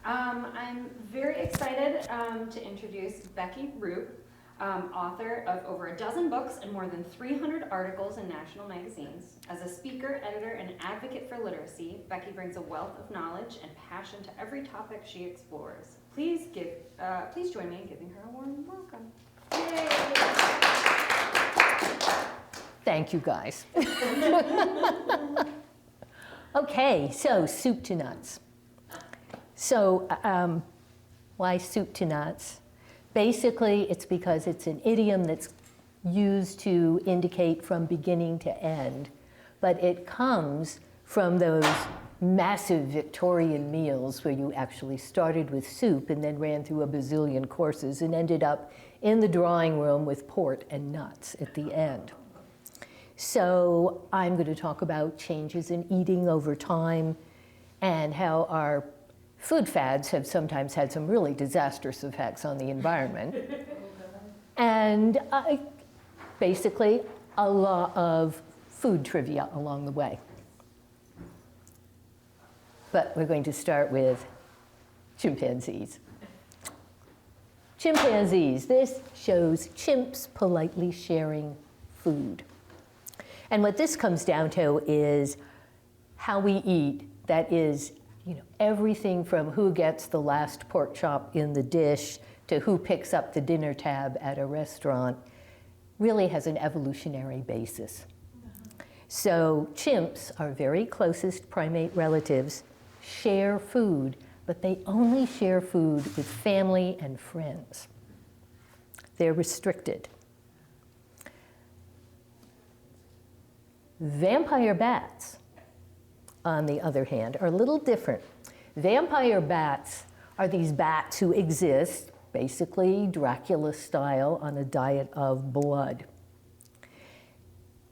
I'm very excited to introduce Becky Root, author of over a dozen books and more than 300 articles in national magazines. As a speaker, editor, and advocate for literacy, Becky brings a wealth of knowledge and passion to every topic she explores. Please join me in giving her a warm welcome. Yay! Thank you, guys. Okay, so soup to nuts. So why soup to nuts? Basically, it's because it's an idiom that's used to indicate from beginning to end, but it comes from those massive Victorian meals where you actually started with soup and then ran through a bazillion courses and ended up in the drawing room with port and nuts at the end. So I'm going to talk about changes in eating over time and how our food fads have sometimes had some really disastrous effects on the environment. And basically a lot of food trivia along the way. But we're going to start with chimpanzees. Chimpanzees, this shows chimps politely sharing food. And what this comes down to is how we eat. That is, everything from who gets the last pork chop in the dish to who picks up the dinner tab at a restaurant really has an evolutionary basis. So chimps, our very closest primate relatives, share food, but they only share food with family and friends. They're restricted. Vampire bats, on the other hand, are a little different. Vampire bats are these bats who exist, basically Dracula style, on a diet of blood.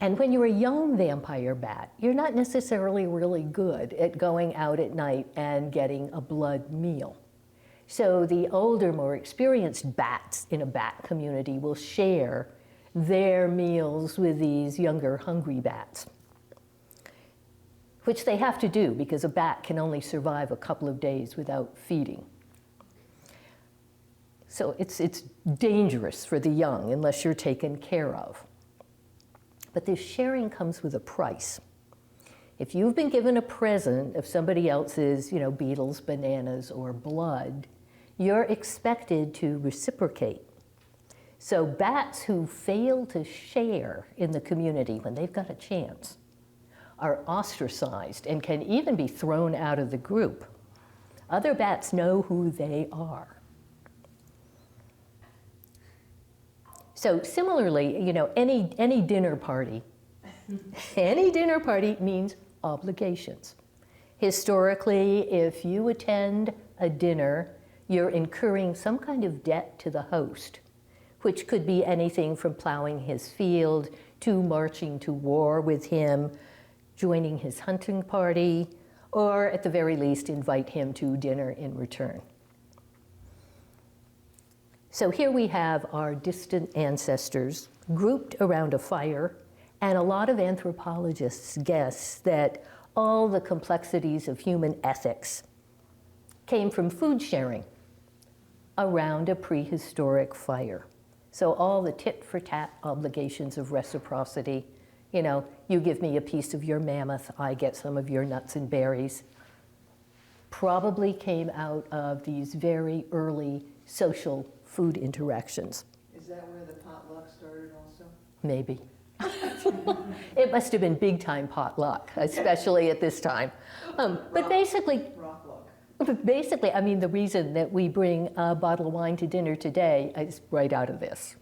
And when you're a young vampire bat, you're not necessarily really good at going out at night and getting a blood meal. So the older, more experienced bats in a bat community will share their meals with these younger, hungry bats, which they have to do because a bat can only survive a couple of days without feeding. So it's dangerous for the young unless you're taken care of. But this sharing comes with a price. If you've been given a present of somebody else's, beetles, bananas, or blood, you're expected to reciprocate. So bats who fail to share in the community when they've got a chance are ostracized and can even be thrown out of the group. Other bats know who they are. So similarly, any dinner party, any dinner party means obligations. Historically, if you attend a dinner, you're incurring some kind of debt to the host, which could be anything from plowing his field to marching to war with him, joining his hunting party, or at the very least, invite him to dinner in return. So here we have our distant ancestors grouped around a fire, and a lot of anthropologists guess that all the complexities of human ethics came from food sharing around a prehistoric fire. So all the tit-for-tat obligations of reciprocity, you give me a piece of your mammoth, I get some of your nuts and berries, probably came out of these very early social food interactions. Is that where the potluck started also? Maybe. It must have been big time potluck, especially at this time. But basically, the reason that we bring a bottle of wine to dinner today is right out of this.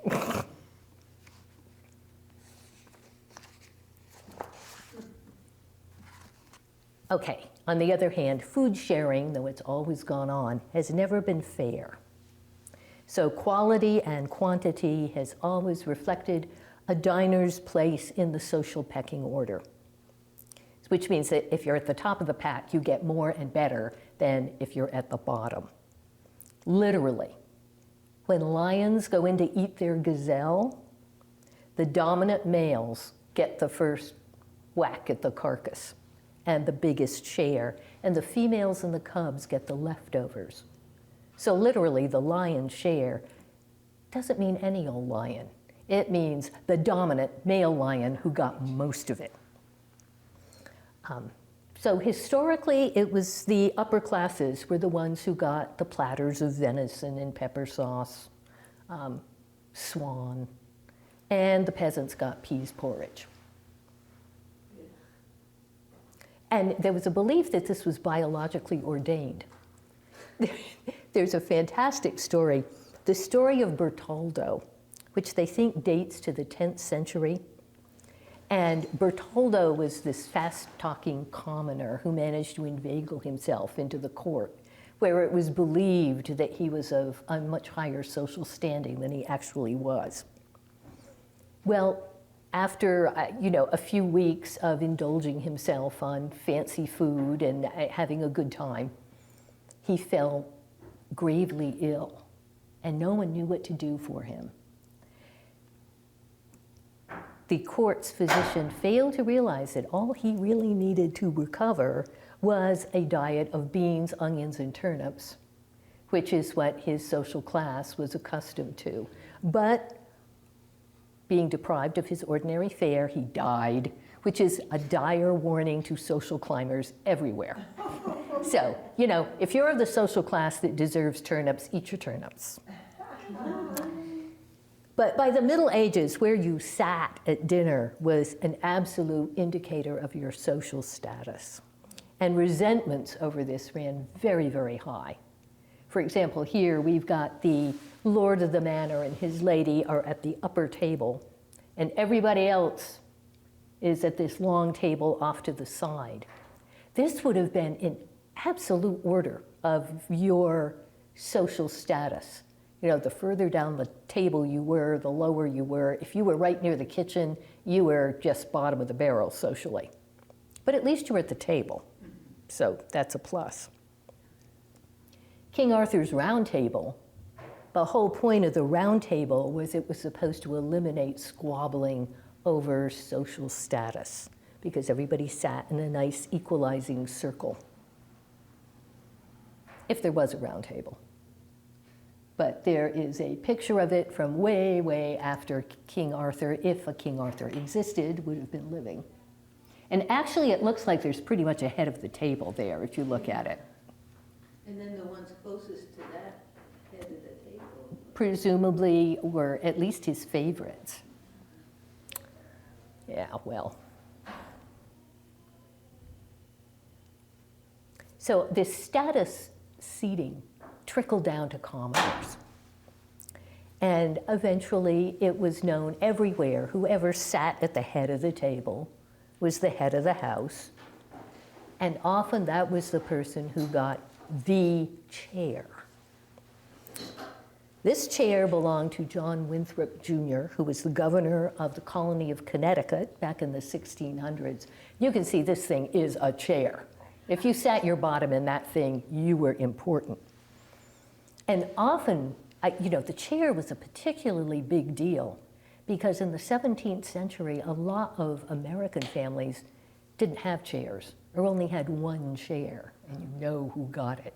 Okay, on the other hand, food sharing, though it's always gone on, has never been fair. So quality and quantity has always reflected a diner's place in the social pecking order, which means that if you're at the top of the pack, you get more and better than if you're at the bottom. Literally, when lions go in to eat their gazelle, the dominant males get the first whack at the carcass. and the biggest share, and the females and the cubs get the leftovers. So literally, the lion's share doesn't mean any old lion. It means the dominant male lion who got most of it. So historically, it was the upper classes were the ones who got the platters of venison and pepper sauce, swan, and the peasants got peas porridge. And there was a belief that this was biologically ordained. There's a fantastic story, the story of Bertoldo, which they think dates to the 10th century. And Bertoldo was this fast-talking commoner who managed to inveigle himself into the court, where it was believed that he was of a much higher social standing than he actually was. Well, after a few weeks of indulging himself on fancy food and having a good time, he fell gravely ill, and no one knew what to do for him. The court's physician failed to realize that all he really needed to recover was a diet of beans, onions, and turnips, which is what his social class was accustomed to. But being deprived of his ordinary fare, he died, which is a dire warning to social climbers everywhere. So, if you're of the social class that deserves turnips, eat your turnips. But by the Middle Ages, where you sat at dinner was an absolute indicator of your social status. And resentments over this ran very, very high. For example, here we've got the lord of the manor and his lady are at the upper table, and everybody else is at this long table off to the side. This would have been in absolute order of your social status. The further down the table you were, the lower you were. If you were right near the kitchen, you were just bottom of the barrel socially. But at least you were at the table, so that's a plus. King Arthur's Round Table, the whole point of the Round Table was it was supposed to eliminate squabbling over social status because everybody sat in a nice equalizing circle, if there was a round table. But there is a picture of it from way, way after King Arthur, if a King Arthur existed, would have been living. And actually, it looks like there's pretty much a head of the table there, if you look at it. And then the ones closest to that head of the table? Presumably were at least his favorites. Yeah, well. So this status seating trickled down to commoners. And eventually it was known everywhere, whoever sat at the head of the table was the head of the house. And often that was the person who got the chair. This chair belonged to John Winthrop Jr., who was the governor of the colony of Connecticut back in the 1600s. You can see this thing is a chair. If you sat your bottom in that thing, you were important. And often, the chair was a particularly big deal because in the 17th century, a lot of American families didn't have chairs or only had one chair, and you know who got it.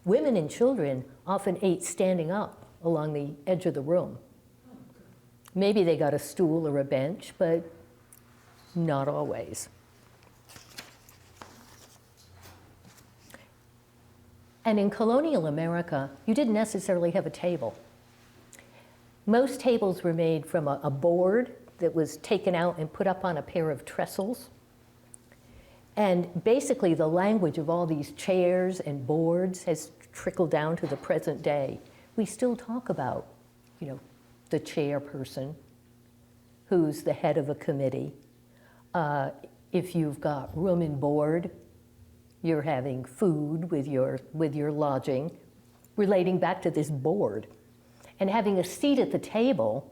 Women and children often ate standing up along the edge of the room. Maybe they got a stool or a bench, but not always. And in colonial America, you didn't necessarily have a table. Most tables were made from a board that was taken out and put up on a pair of trestles. And basically the language of all these chairs and boards has trickled down to the present day. We still talk about, the chairperson, who's the head of a committee. If you've got room and board, you're having food with your lodging, relating back to this board. And having a seat at the table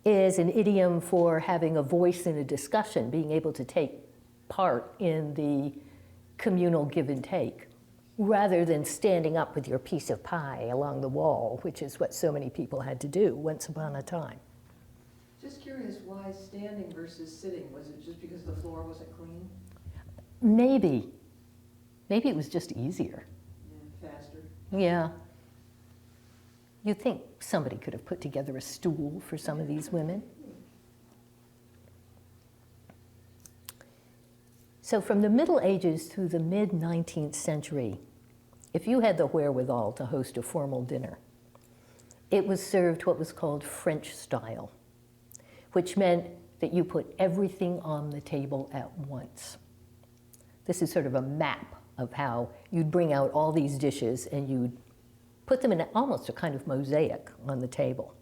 is an idiom for having a voice in a discussion, being able to take part in the communal give and take, rather than standing up with your piece of pie along the wall, which is what so many people had to do once upon a time. Just curious, why standing versus sitting? Was it just because the floor wasn't clean? Maybe it was just easier. Yeah, faster. Yeah. You'd think somebody could have put together a stool for some of these women. So from the Middle Ages through the mid-19th century, if you had the wherewithal to host a formal dinner, it was served what was called French style, which meant that you put everything on the table at once. This is sort of a map of how you'd bring out all these dishes and you'd put them in almost a kind of mosaic on the table.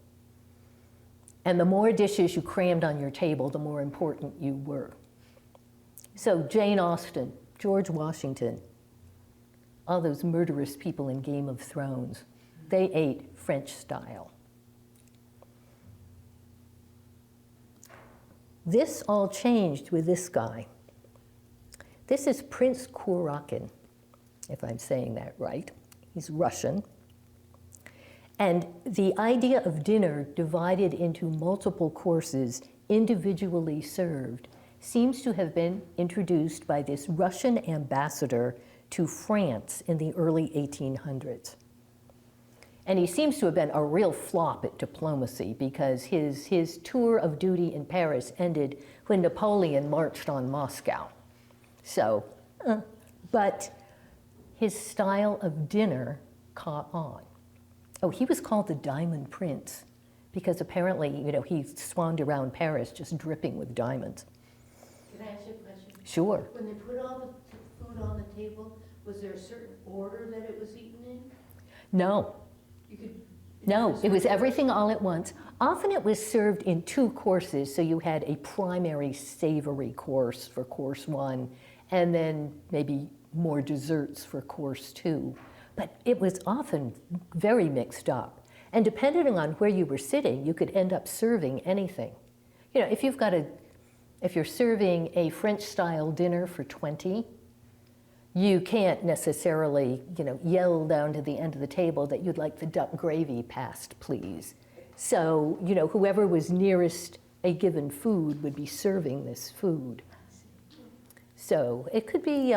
And the more dishes you crammed on your table, the more important you were. So Jane Austen, George Washington, all those murderous people in Game of Thrones, they ate French style. This all changed with this guy. This is Prince Kurakin, if I'm saying that right. He's Russian. And the idea of dinner divided into multiple courses, individually served, seems to have been introduced by this Russian ambassador to France in the early 1800s. And he seems to have been a real flop at diplomacy because his tour of duty in Paris ended when Napoleon marched on Moscow. So, but his style of dinner caught on. Oh, he was called the Diamond Prince because apparently, he swanned around Paris just dripping with diamonds. Can I ask you a question? Sure. When they put all the food on the table, was there a certain order that it was eaten in? No. You could. No, it was everything all at once. Often it was served in two courses, so you had a primary savory course for course one, and then maybe more desserts for course two. But it was often very mixed up. And depending on where you were sitting, you could end up serving anything. If you're serving a French-style dinner for 20, you can't necessarily, yell down to the end of the table that you'd like the duck gravy passed, please. So, whoever was nearest a given food would be serving this food. So it could be,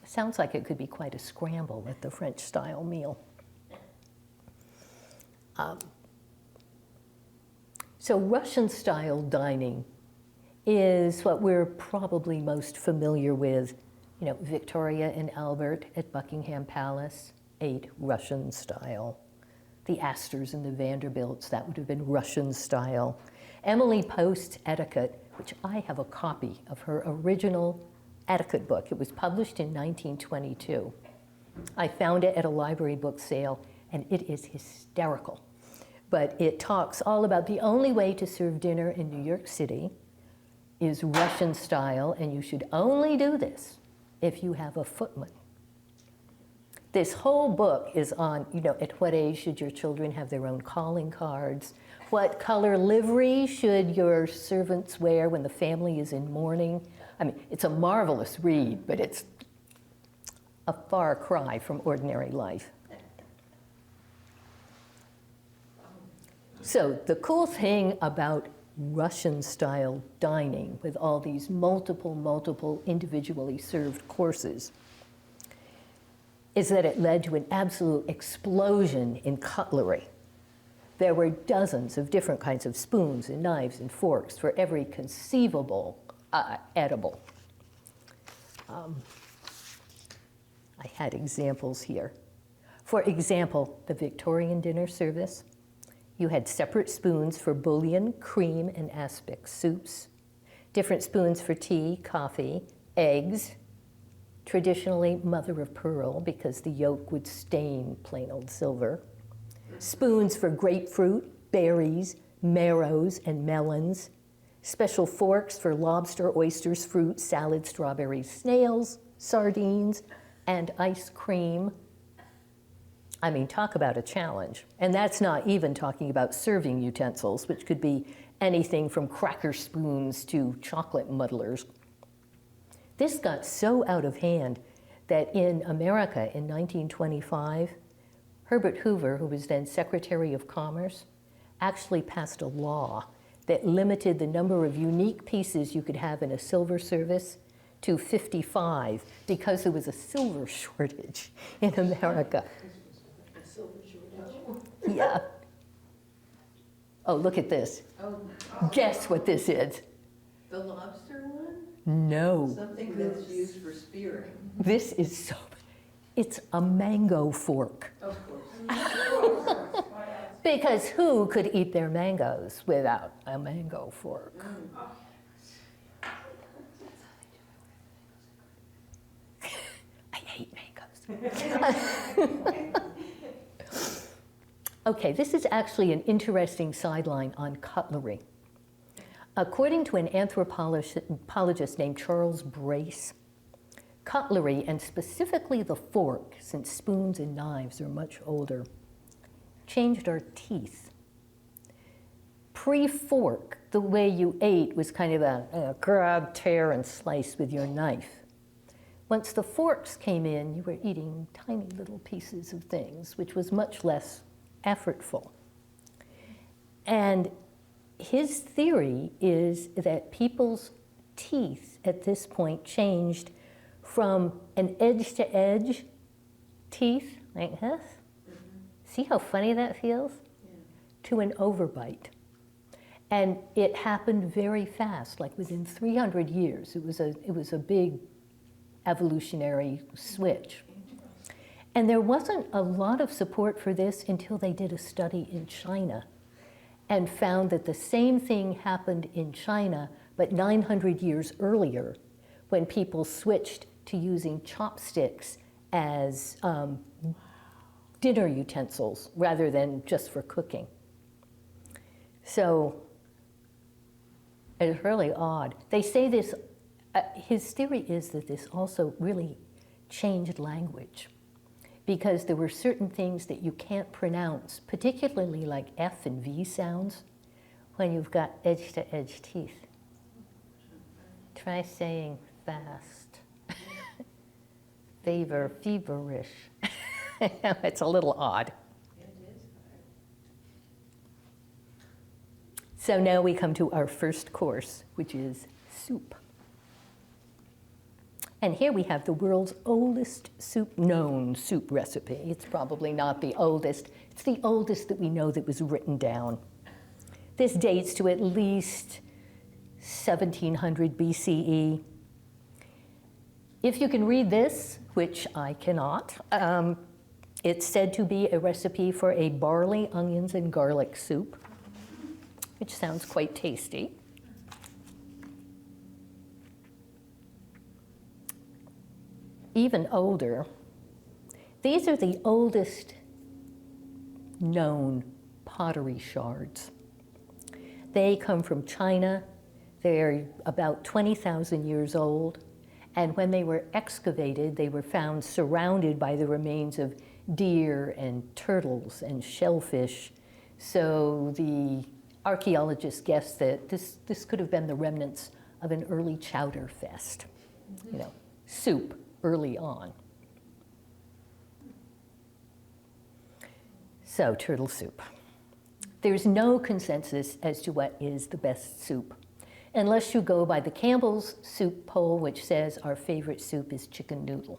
sounds like it could be quite a scramble at the French-style meal. So Russian-style dining is what we're probably most familiar with. Victoria and Albert at Buckingham Palace ate Russian style. The Astors and the Vanderbilts, that would have been Russian style. Emily Post's Etiquette, which I have a copy of her original etiquette book. It was published in 1922. I found it at a library book sale, and it is hysterical. But it talks all about the only way to serve dinner in New York City is Russian style, and you should only do this if you have a footman. This whole book is on, at what age should your children have their own calling cards? What color livery should your servants wear when the family is in mourning? I mean, it's a marvelous read, but it's a far cry from ordinary life. So the cool thing about Russian-style dining with all these multiple individually served courses is that it led to an absolute explosion in cutlery. There were dozens of different kinds of spoons and knives and forks for every conceivable edible. I had examples here. For example, the Victorian dinner service. You had separate spoons for bouillon, cream, and aspic soups, different spoons for tea, coffee, eggs, traditionally mother of pearl because the yolk would stain plain old silver, spoons for grapefruit, berries, marrows, and melons, special forks for lobster, oysters, fruit, salad, strawberries, snails, sardines, and ice cream. I mean, talk about a challenge. And that's not even talking about serving utensils, which could be anything from cracker spoons to chocolate muddlers. This got so out of hand that in America in 1925, Herbert Hoover, who was then Secretary of Commerce, actually passed a law that limited the number of unique pieces you could have in a silver service to 55 because there was a silver shortage in America. A silver shortage. Yeah. Oh, look at this. Oh, Guess what this is? the lobster one? No. Something that's used for spearing. This is so, it's a mango fork. Of course. Because who could eat their mangoes without a mango fork? I hate mangoes. Okay, this is actually an interesting sideline on cutlery. According to an anthropologist named Charles Brace, cutlery, and specifically the fork, since spoons and knives are much older, changed our teeth. Pre-fork, the way you ate was kind of a grab, tear, and slice with your knife. Once the forks came in, you were eating tiny little pieces of things, which was much less effortful. And his theory is that people's teeth at this point changed from an edge-to-edge teeth, like this. See how funny that feels? Yeah. To an overbite. And it happened very fast, like within 300 years. It was a big evolutionary switch. And there wasn't a lot of support for this until they did a study in China and found that the same thing happened in China, but 900 years earlier, when people switched to using chopsticks as dinner utensils rather than just for cooking. So it's really odd. They say this, his theory is that this also really changed language, because there were certain things that you can't pronounce, particularly like F and V sounds, when you've got edge-to-edge teeth. Try saying fast. Feverish. It's a little odd. It is hard. So now we come to our first course, which is soup. And here we have the world's oldest known soup recipe. It's probably not the oldest. It's the oldest that we know that was written down. This dates to at least 1700 BCE. If you can read this, which I cannot, it's said to be a recipe for a barley, onions, and garlic soup, which sounds quite tasty. Even older, these are the oldest known pottery shards. They come from China. They're about 20,000 years old. And when they were excavated, they were found surrounded by the remains of deer and turtles and shellfish. So the archaeologists guessed that this could have been the remnants of an early chowder fest, soup early on. So, turtle soup. There's no consensus as to what is the best soup, unless you go by the Campbell's soup poll, which says our favorite soup is chicken noodle.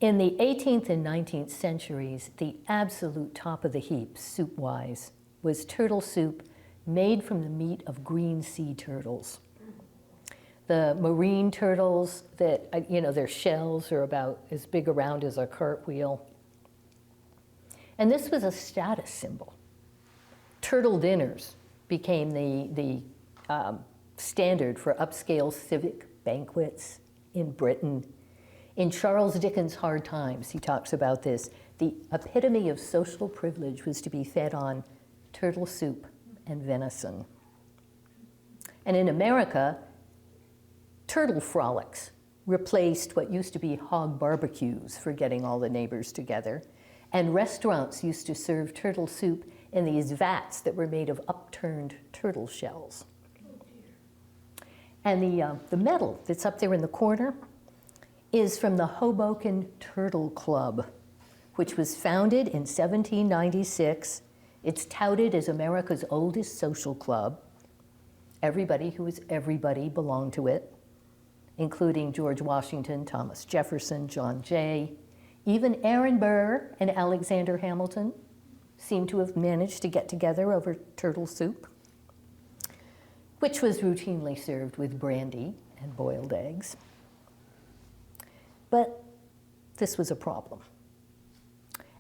In the 18th and 19th centuries, the absolute top of the heap, soup-wise, was turtle soup made from the meat of green sea turtles. The marine turtles that, their shells are about as big around as a cartwheel. And this was a status symbol. Turtle dinners became the standard for upscale civic banquets in Britain. In Charles Dickens' Hard Times, he talks about this. The epitome of social privilege was to be fed on turtle soup and venison. And in America, turtle frolics replaced what used to be hog barbecues for getting all the neighbors together. And restaurants used to serve turtle soup in these vats that were made of upturned turtle shells. And the medal that's up there in the corner is from the Hoboken Turtle Club, which was founded in 1796. It's touted as America's oldest social club. Everybody who was everybody belonged to it, including George Washington, Thomas Jefferson, John Jay. Even Aaron Burr and Alexander Hamilton seem to have managed to get together over turtle soup, which was routinely served with brandy and boiled eggs. But this was a problem.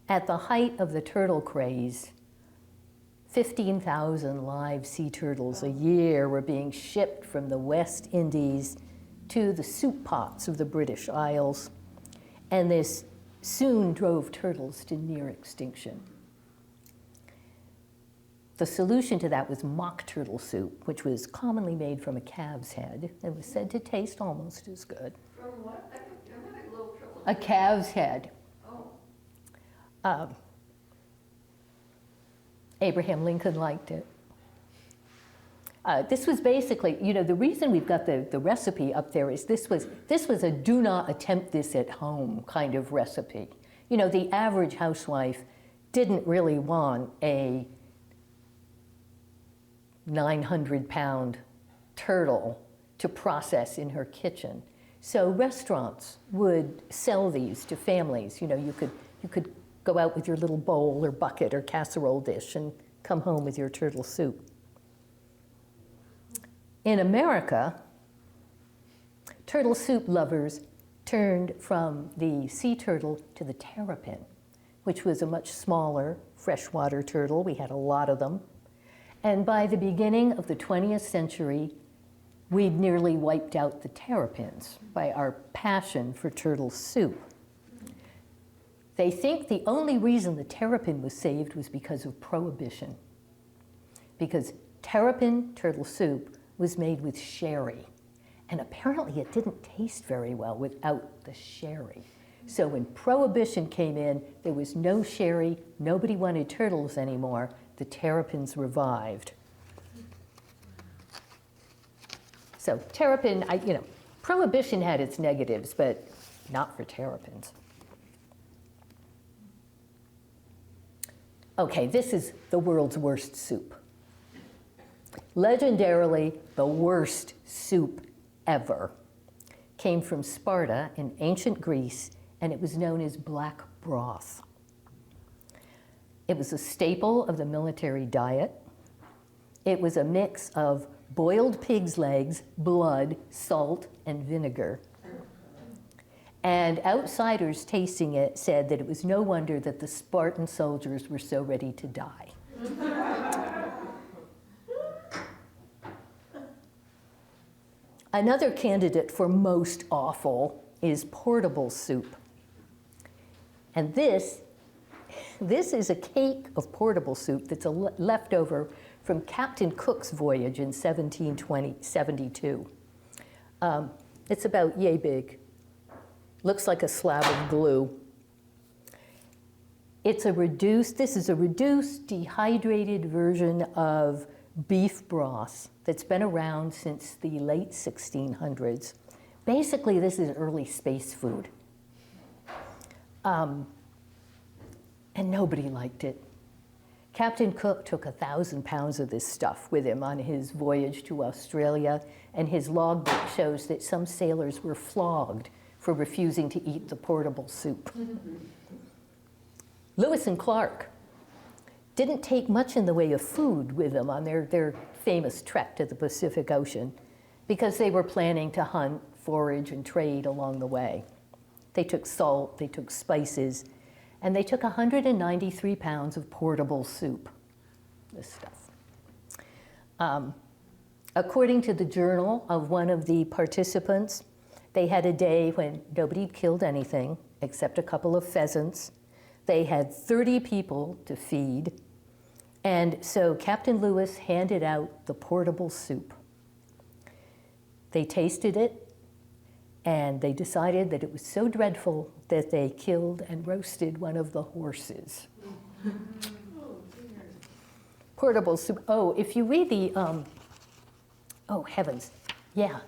At the height of the turtle craze, 15,000 live sea turtles a year were being shipped from the West Indies to the soup pots of the British Isles, and this soon drove turtles to near extinction. The solution to that was mock turtle soup, which was commonly made from a calf's head and was said to taste almost as good. From what? I'm having a little trouble. A calf's head. Oh. Abraham Lincoln liked it. This was basically, you know, the reason we've got the recipe up there is this was a do not attempt this at home kind of recipe. You know, the average housewife didn't really want a 900-pound turtle to process in her kitchen. So restaurants would sell these to families. You know, you could go out with your little bowl or bucket or casserole dish and come home with your turtle soup. In America, turtle soup lovers turned from the sea turtle to the terrapin, which was a much smaller freshwater turtle. We had a lot of them. And by the beginning of the 20th century, we'd nearly wiped out the terrapins by our passion for turtle soup. They think the only reason the terrapin was saved was because of Prohibition, because terrapin turtle soup was made with sherry, and apparently it didn't taste very well without the sherry. So when Prohibition came in, there was no sherry, nobody wanted turtles anymore, the terrapins revived. So terrapin, Prohibition had its negatives, but not for terrapins. Okay, this is the world's worst soup. Legendarily, the worst soup ever came from Sparta in ancient Greece, and it was known as black broth. It was a staple of the military diet. It was a mix of boiled pig's legs, blood, salt, and vinegar. And outsiders tasting it said that it was no wonder that the Spartan soldiers were so ready to die. Another candidate for most awful is portable soup. And this is a cake of portable soup that's a leftover from Captain Cook's voyage in 1772. It's about yay big. Looks like a slab of glue. This is a reduced, dehydrated version of beef broth that's been around since the late 1600s. Basically, this is early space food. And nobody liked it. Captain Cook took 1,000 pounds of this stuff with him on his voyage to Australia, and his logbook shows that some sailors were flogged for refusing to eat the portable soup. Lewis and Clark didn't take much in the way of food with them on their famous trek to the Pacific Ocean because they were planning to hunt, forage, and trade along the way. They took salt, they took spices, and they took 193 pounds of portable soup, this stuff. According to the journal of one of the participants, they had a day when nobody killed anything except a couple of pheasants. They had 30 people to feed. And so Captain Lewis handed out the portable soup. They tasted it, and they decided that it was so dreadful that they killed and roasted one of the horses. Oh, dear. Portable soup. Oh, if you read the, oh heavens, yeah.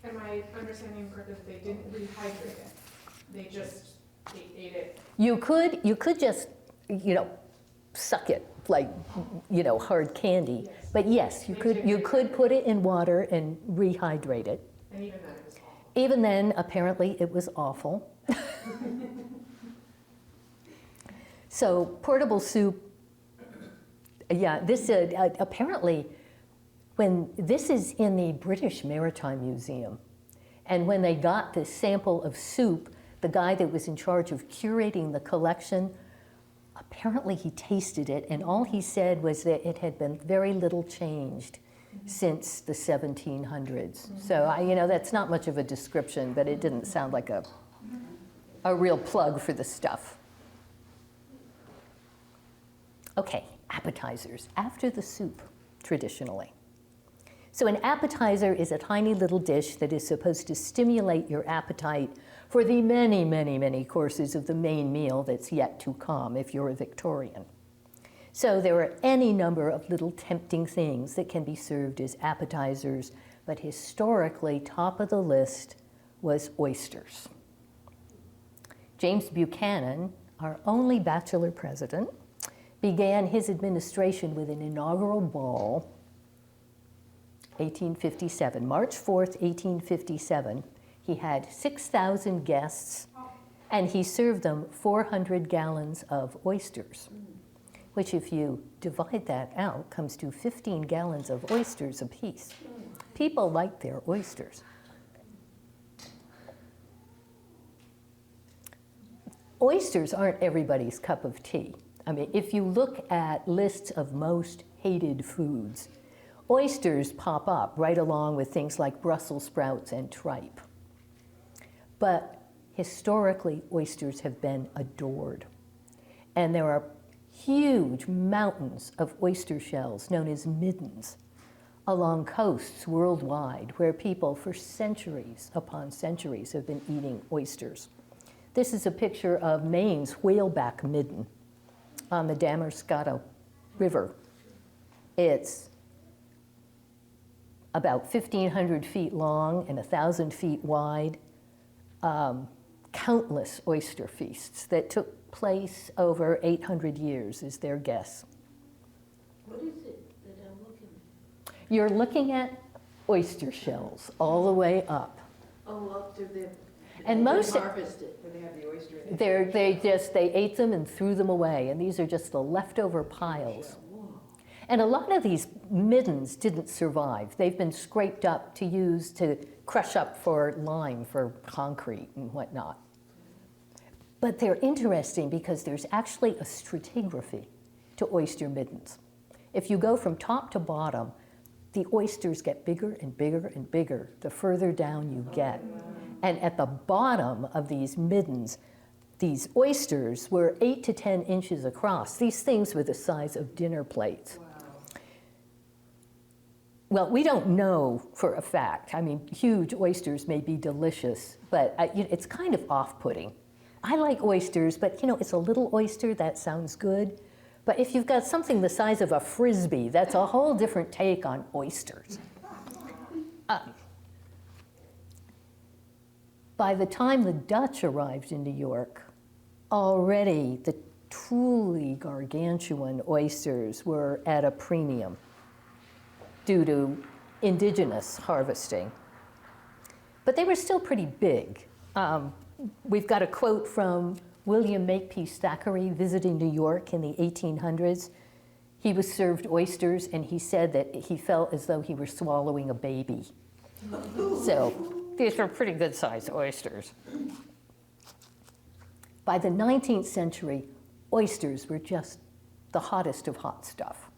Am I understanding correctly that they didn't rehydrate it? They ate it? You could just, suck it, like, hard candy. But yes, you could put it in water and rehydrate it. And even then, it was awful. Even then, apparently, it was awful. So portable soup, yeah, this apparently, when this is in the British Maritime Museum, and when they got this sample of soup, the guy that was in charge of curating the collection, apparently he tasted it, and all he said was that it had been very little changed since the 1700s. So, that's not much of a description, but it didn't sound like a real plug for the stuff. Okay, appetizers, after the soup, traditionally. So an appetizer is a tiny little dish that is supposed to stimulate your appetite for the many, many, many courses of the main meal that's yet to come if you're a Victorian. So there are any number of little tempting things that can be served as appetizers, but historically, top of the list was oysters. James Buchanan, our only bachelor president, began his administration with an inaugural ball, 1857, March 4th, 1857. He had 6,000 guests, and he served them 400 gallons of oysters, which if you divide that out, comes to 15 gallons of oysters apiece. People like their oysters. Oysters aren't everybody's cup of tea. I mean, if you look at lists of most hated foods, oysters pop up right along with things like Brussels sprouts and tripe. But historically, oysters have been adored. And there are huge mountains of oyster shells known as middens along coasts worldwide where people for centuries upon centuries have been eating oysters. This is a picture of Maine's whaleback midden on the Damariscotta River. It's about 1,500 feet long and 1,000 feet wide. Countless oyster feasts that took place over 800 years is their guess. What is it that I'm looking at? You're looking at oyster shells all the way up. Oh, up to the, And most- harvested. When they have the oyster in it. They ate them and threw them away, and these are just the leftover piles. Whoa. And a lot of these middens didn't survive. They've been scraped up to use to crush up for lime for concrete and whatnot. But they're interesting because there's actually a stratigraphy to oyster middens. If you go from top to bottom, the oysters get bigger and bigger and bigger the further down you get. And at the bottom of these middens, these oysters were 8 to 10 inches across. These things were the size of dinner plates. Well, we don't know for a fact. I mean, huge oysters may be delicious, but it's kind of off-putting. I like oysters, but it's a little oyster, that sounds good. But if you've got something the size of a Frisbee, that's a whole different take on oysters. By the time the Dutch arrived in New York, already the truly gargantuan oysters were at a premium due to indigenous harvesting. But they were still pretty big. We've got a quote from William Makepeace Thackeray visiting New York in the 1800s. He was served oysters, and he said that he felt as though he were swallowing a baby. So these were pretty good-sized oysters. By the 19th century, oysters were just the hottest of hot stuff.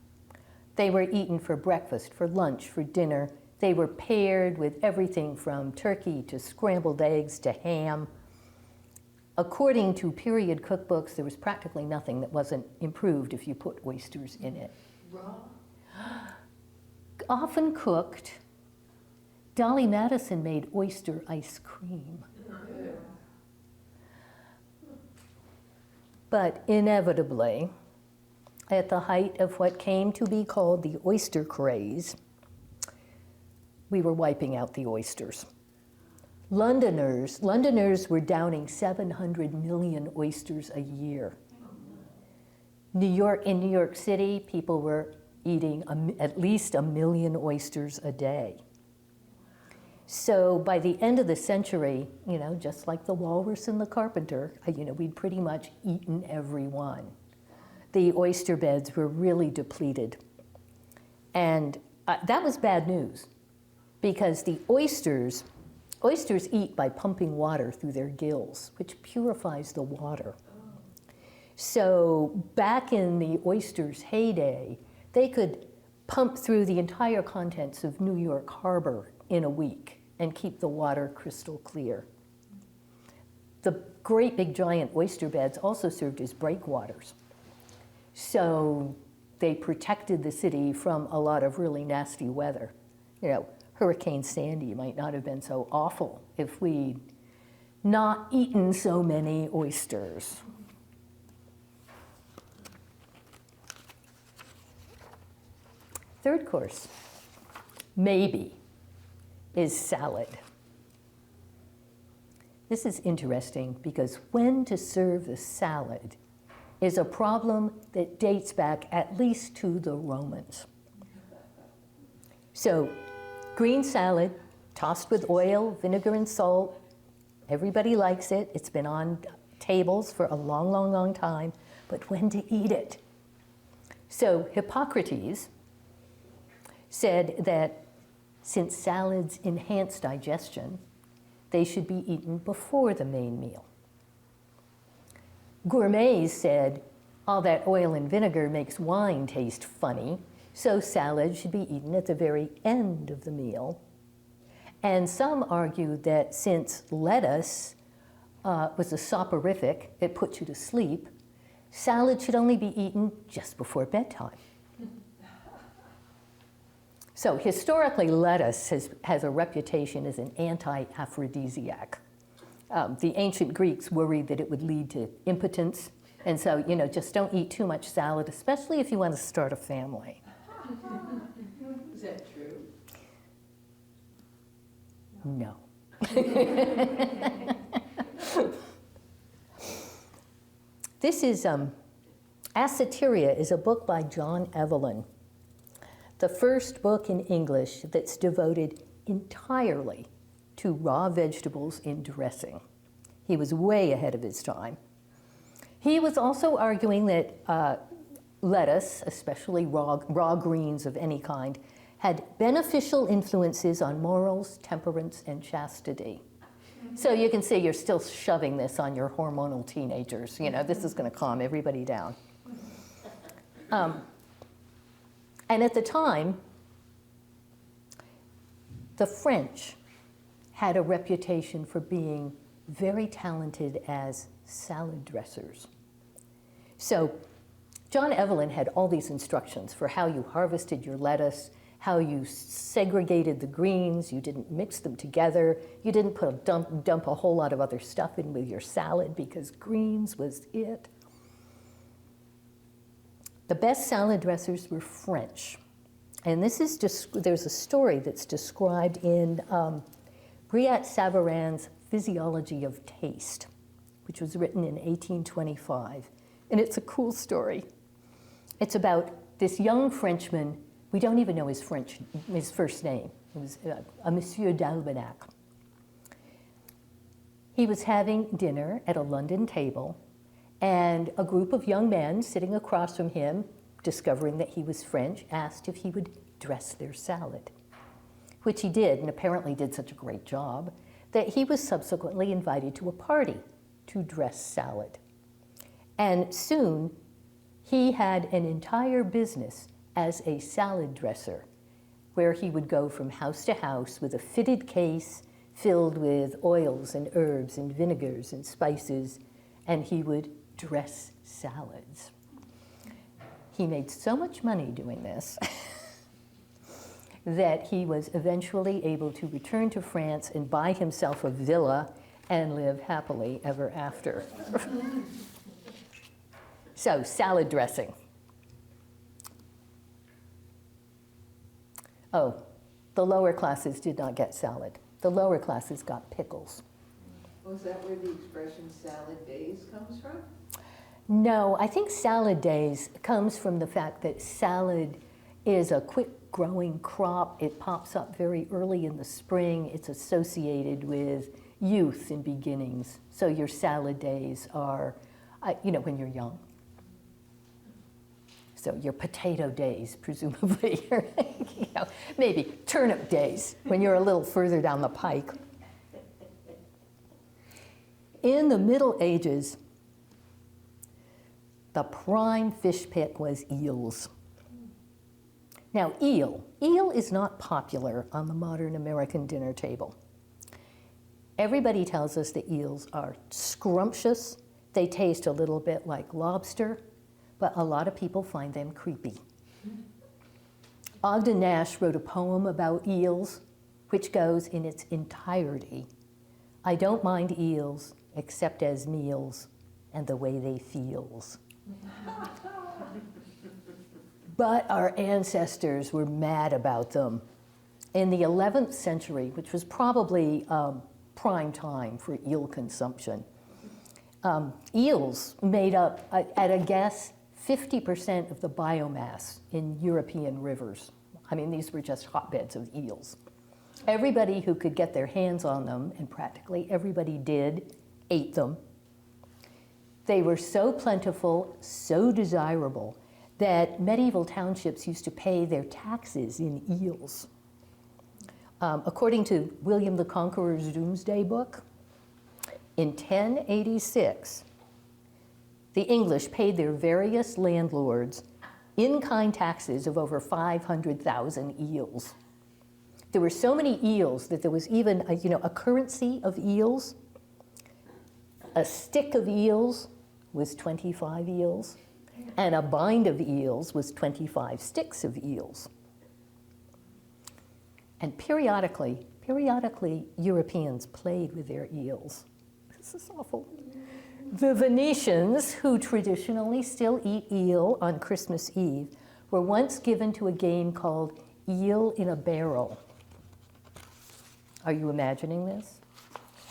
They were eaten for breakfast, for lunch, for dinner. They were paired with everything from turkey to scrambled eggs to ham. According to period cookbooks, there was practically nothing that wasn't improved if you put oysters in it. Raw? Often cooked. Dolly Madison made oyster ice cream. But inevitably, at the height of what came to be called the oyster craze, we were wiping out the oysters. Londoners were downing 700 million oysters a year. In New York City, people were eating at least 1 million oysters a day. So by the end of the century, just like the walrus and the carpenter, we'd pretty much eaten every one. The oyster beds were really depleted. And that was bad news, because the oysters eat by pumping water through their gills, which purifies the water. So back in the oysters' heyday, they could pump through the entire contents of New York Harbor in a week and keep the water crystal clear. The great big giant oyster beds also served as breakwaters. So they protected the city from a lot of really nasty weather. Hurricane Sandy might not have been so awful if we'd not eaten so many oysters. Third course, maybe, is salad. This is interesting because when to serve the salad is a problem that dates back at least to the Romans. So, green salad, tossed with oil, vinegar, and salt. Everybody likes it. It's been on tables for a long, long, long time. But when to eat it? So, Hippocrates said that since salads enhance digestion, they should be eaten before the main meal. Gourmets said all that oil and vinegar makes wine taste funny, so salad should be eaten at the very end of the meal. And some argued that since lettuce was a soporific, it puts you to sleep, salad should only be eaten just before bedtime. So historically, lettuce has a reputation as an anti-aphrodisiac. The ancient Greeks worried that it would lead to impotence, and so, just don't eat too much salad, especially if you want to start a family. Is that true? No. This is, Assateria is a book by John Evelyn, the first book in English that's devoted entirely to raw vegetables in dressing. He was way ahead of his time. He was also arguing that lettuce, especially raw greens of any kind, had beneficial influences on morals, temperance, and chastity. So you can see you're still shoving this on your hormonal teenagers. This is going to calm everybody down. And at the time, the French had a reputation for being very talented as salad dressers. So John Evelyn had all these instructions for how you harvested your lettuce, how you segregated the greens, you didn't mix them together, you didn't dump a whole lot of other stuff in with your salad because greens was it. The best salad dressers were French. And this is just, there's a story that's described in Brillat Savarin's Physiology of Taste, which was written in 1825. And it's a cool story. It's about this young Frenchman, we don't even know his first name. It was a Monsieur d'Albanac. He was having dinner at a London table, and a group of young men sitting across from him, discovering that he was French, asked if he would dress their salad, which he did, and apparently did such a great job, that he was subsequently invited to a party to dress salad. And soon, he had an entire business as a salad dresser, where he would go from house to house with a fitted case filled with oils and herbs and vinegars and spices, and he would dress salads. He made so much money doing this that he was eventually able to return to France and buy himself a villa and live happily ever after. So, salad dressing. Oh, the lower classes did not get salad. The lower classes got pickles. Was that where the expression salad days comes from? No, I think salad days comes from the fact that salad is a quick growing crop. It pops up very early in the spring. It's associated with youth and beginnings. So your salad days are, when you're young. So your potato days, presumably, maybe turnip days when you're a little further down the pike. In the Middle Ages, the prime fish pick was eels. Now, eel is not popular on the modern American dinner table. Everybody tells us that eels are scrumptious. They taste a little bit like lobster, but a lot of people find them creepy. Ogden Nash wrote a poem about eels, which goes in its entirety. I don't mind eels, except as meals, and the way they feels. But our ancestors were mad about them. In the 11th century, which was probably prime time for eel consumption, eels made up, at a guess, 50% of the biomass in European rivers. I mean, these were just hotbeds of eels. Everybody who could get their hands on them, and practically everybody did, ate them. They were so plentiful, so desirable, that medieval townships used to pay their taxes in eels. According to William the Conqueror's Doomsday Book, in 1086, the English paid their various landlords in-kind taxes of over 500,000 eels. There were so many eels that there was even a currency of eels. A stick of eels was 25 eels, and a bind of eels was 25 sticks of eels. And periodically, Europeans played with their eels. This is awful. The Venetians, who traditionally still eat eel on Christmas Eve, were once given to a game called Eel in a Barrel. Are you imagining this?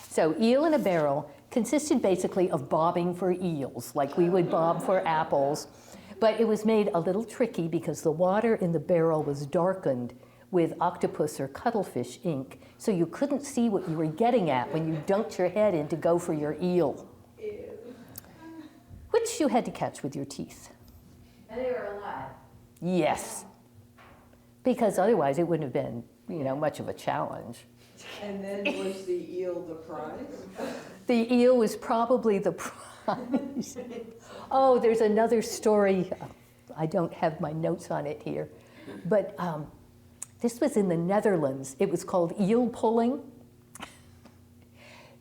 So eel in a barrel consisted basically of bobbing for eels, like we would bob for apples. But it was made a little tricky because the water in the barrel was darkened with octopus or cuttlefish ink, so you couldn't see what you were getting at when you dunked your head in to go for your eel, which you had to catch with your teeth. And they were alive. Yes, because otherwise it wouldn't have been, much of a challenge. And then was the eel the prize? The eel was probably the prize. Oh, there's another story. I don't have my notes on it here, but this was in the Netherlands. It was called eel pulling.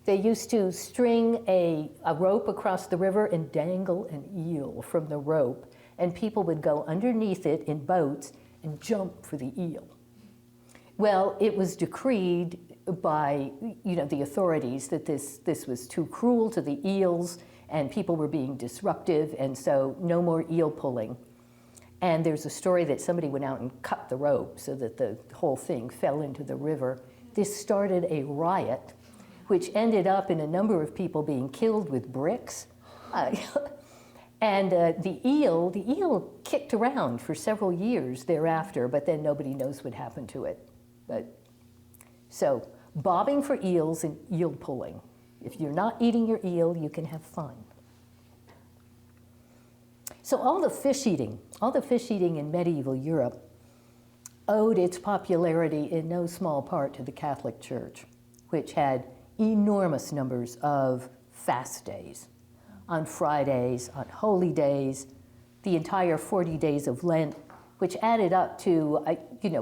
They used to string a rope across the river and dangle an eel from the rope, and people would go underneath it in boats and jump for the eel. Well, it was decreed by the authorities that this was too cruel to the eels and people were being disruptive, and so no more eel pulling. And there's a story that somebody went out and cut the rope so that the whole thing fell into the river. This started a riot, which ended up in a number of people being killed with bricks. And the eel kicked around for several years thereafter, but then nobody knows what happened to it. So bobbing for eels and eel pulling. If you're not eating your eel, you can have fun. So all the fish eating in medieval Europe owed its popularity in no small part to the Catholic Church, which had enormous numbers of fast days. On Fridays, on holy days, the entire 40 days of Lent, which added up to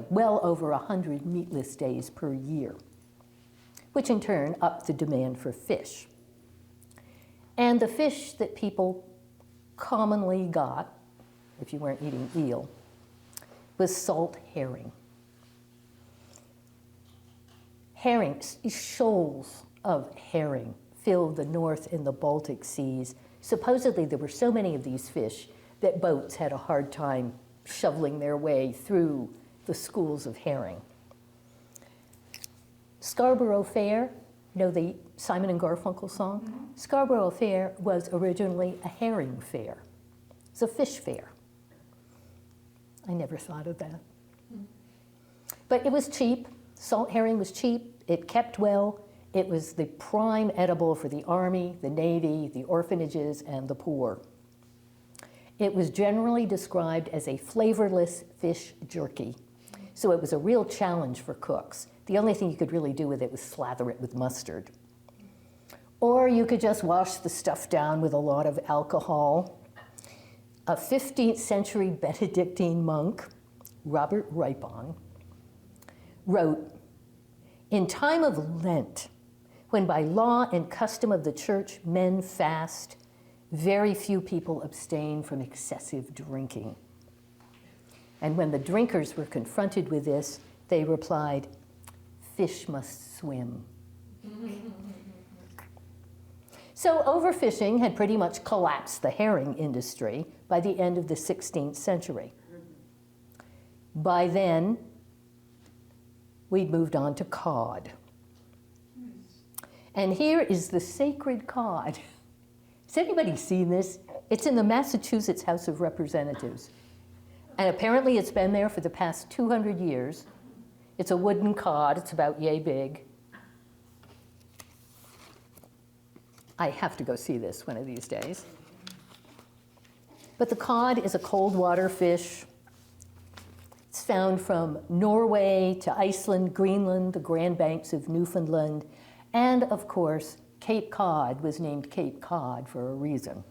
well over 100 meatless days per year, which in turn upped the demand for fish. And the fish that people commonly got, if you weren't eating eel, was salt herring. Shoals of herring filled the North and the Baltic seas. Supposedly there were so many of these fish that boats had a hard time shoveling their way through the schools of herring. Scarborough Fair You know the Simon and Garfunkel song? Scarborough Fair was originally a herring fair. It's a fish fair. I never thought of that. But it was cheap. Salt herring was cheap. It kept well. It was the prime edible for the Army, the Navy, the orphanages, and the poor. It was generally described as a flavorless fish jerky. So it was a real challenge for cooks. The only thing you could really do with it was slather it with mustard. Or you could just wash the stuff down with a lot of alcohol. A 15th century Benedictine monk, Robert Ripon, wrote, "In time of Lent, when by law and custom of the church men fast, very few people abstain from excessive drinking. And when the drinkers were confronted with this, they replied, 'Fish must swim.'" So overfishing had pretty much collapsed the herring industry by the end of the 16th century. By then, we'd moved on to cod. And here is the sacred cod. Has anybody seen this? It's in the Massachusetts House of Representatives. And apparently it's been there for the past 200 years. It's a wooden cod. It's about yay big. I have to go see this one of these days. But the cod is a cold water fish. It's found from Norway to Iceland, Greenland, the Grand Banks of Newfoundland, and of course, Cape Cod was named Cape Cod for a reason.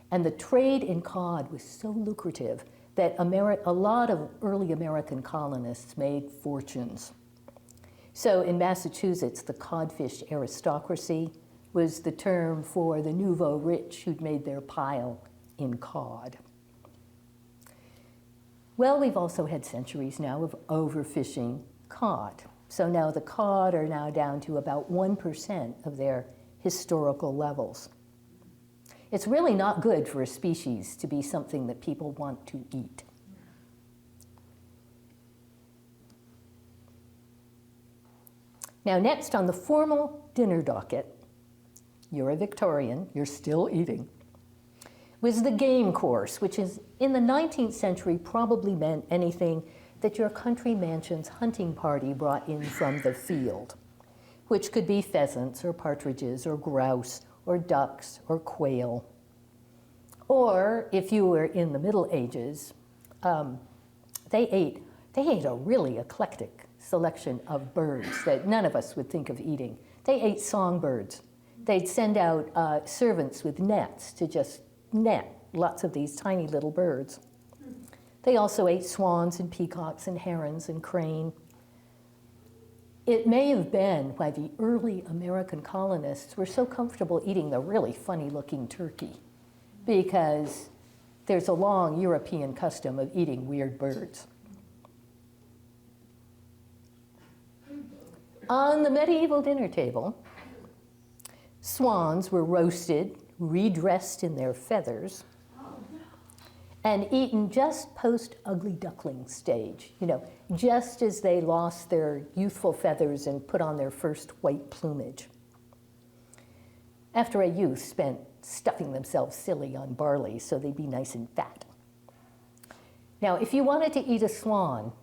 And the trade in cod was so lucrative that a lot of early American colonists made fortunes. So in Massachusetts, the codfish aristocracy was the term for the nouveau rich who'd made their pile in cod. Well, we've also had centuries now of overfishing cod. So now the cod are now down to about 1% of their historical levels. It's really not good for a species to be something that people want to eat. Now next on the formal dinner docket, you're a Victorian, you're still eating, was the game course, which is in the 19th century probably meant anything that your country mansion's hunting party brought in from the field, which could be pheasants or partridges or grouse or ducks or quail. Or if you were in the Middle Ages, they ate a really eclectic selection of birds that none of us would think of eating. They ate songbirds. They'd send out servants with nets to just net lots of these tiny little birds. They also ate swans and peacocks and herons and crane. It may have been why the early American colonists were so comfortable eating the really funny-looking turkey, because there's a long European custom of eating weird birds. On the medieval dinner table, swans were roasted, redressed in their feathers, and eaten just post-ugly duckling stage, just as they lost their youthful feathers and put on their first white plumage. After a youth spent stuffing themselves silly on barley so they'd be nice and fat. Now, if you wanted to eat a swan,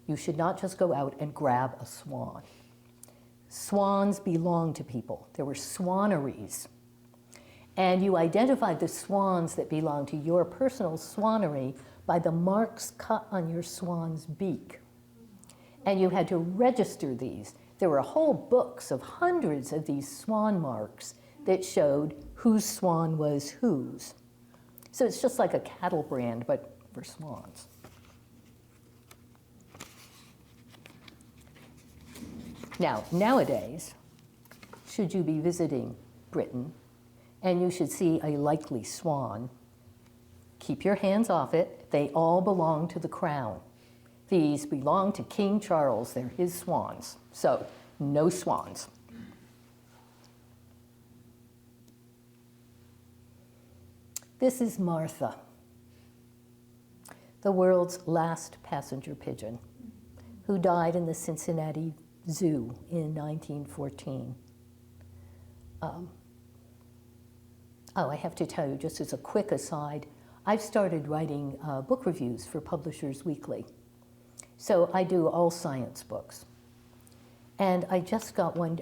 you should not just go out and grab a swan. Swans belonged to people. There were swaneries. And you identified the swans that belonged to your personal swanery by the marks cut on your swan's beak. And you had to register these. There were whole books of hundreds of these swan marks that showed whose swan was whose. So it's just like a cattle brand, but for swans. Now, nowadays, should you be visiting Britain, and you should see a likely swan, keep your hands off it. They all belong to the crown. These belong to King Charles. They're his swans. So, no swans. This is Martha, the world's last passenger pigeon, who died in the Cincinnati Zoo in 1914. Oh, I have to tell you, just as a quick aside, I've started writing book reviews for Publishers Weekly. So I do all science books. And I just got one,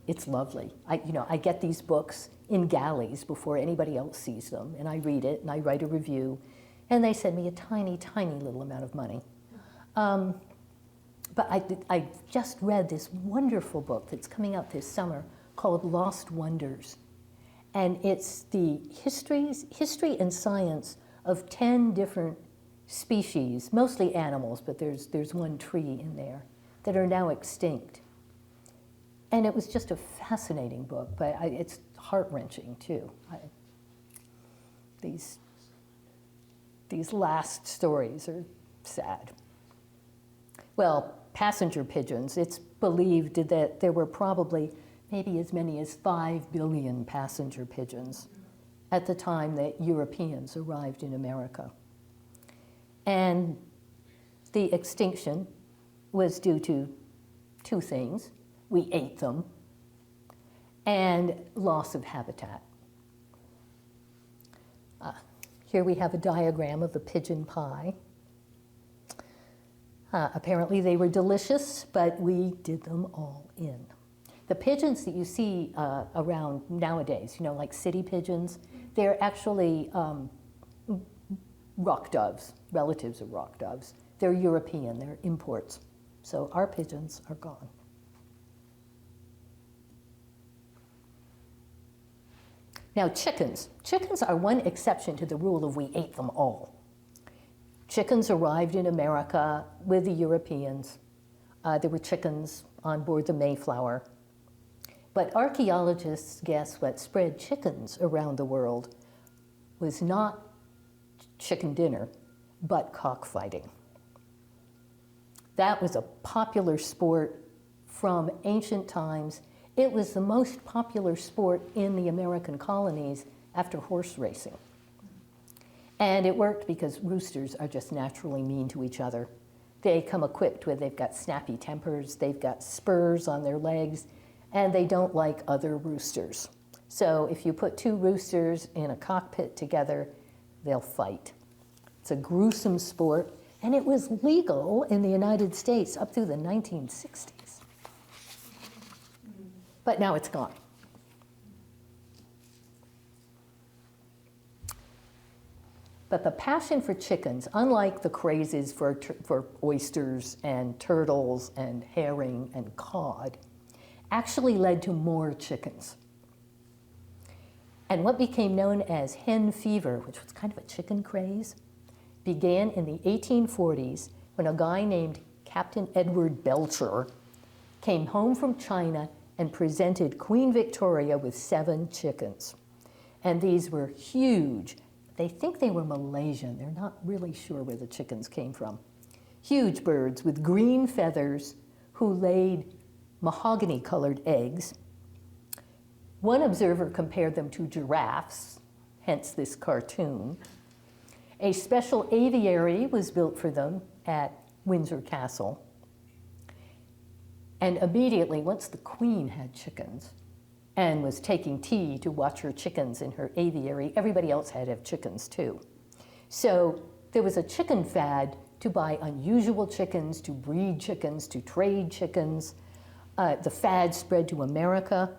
it's lovely. I get these books in galleys before anybody else sees them, and I read it, and I write a review, and they send me a tiny, tiny little amount of money. But I just read this wonderful book that's coming out this summer called Lost Wonders. And it's the history and science of 10 different species, mostly animals, but there's one tree in there, that are now extinct. And it was just a fascinating book, but it's heart-wrenching too. These last stories are sad. Well, passenger pigeons, it's believed that there were probably maybe as many as 5 billion passenger pigeons at the time that Europeans arrived in America. And the extinction was due to 2 things. We ate them, and loss of habitat. Here we have a diagram of the pigeon pie. Apparently they were delicious, but we did them all in. The pigeons that you see around nowadays, like city pigeons, they're actually rock doves, relatives of rock doves. They're European, they're imports. So our pigeons are gone. Now chickens. Chickens are one exception to the rule of we ate them all. Chickens arrived in America with the Europeans. There were chickens on board the Mayflower. But archaeologists guess what spread chickens around the world was not chicken dinner, but cockfighting. That was a popular sport from ancient times. It was the most popular sport in the American colonies after horse racing. And it worked because roosters are just naturally mean to each other. They come equipped with, they've got snappy tempers, they've got spurs on their legs, and they don't like other roosters. So if you put 2 roosters in a cockpit together, they'll fight. It's a gruesome sport, and it was legal in the United States up through the 1960s. But now it's gone. But the passion for chickens, unlike the crazes for oysters and turtles and herring and cod, actually led to more chickens. And what became known as hen fever, which was kind of a chicken craze, began in the 1840s when a guy named Captain Edward Belcher came home from China and presented Queen Victoria with 7 chickens. And these were huge. They think they were Malaysian. They're not really sure where the chickens came from. Huge birds with green feathers who laid mahogany-colored eggs. One observer compared them to giraffes, hence this cartoon. A special aviary was built for them at Windsor Castle. And immediately, once the Queen had chickens and was taking tea to watch her chickens in her aviary, everybody else had to have chickens too. So there was a chicken fad to buy unusual chickens, to breed chickens, to trade chickens. The fad spread to America.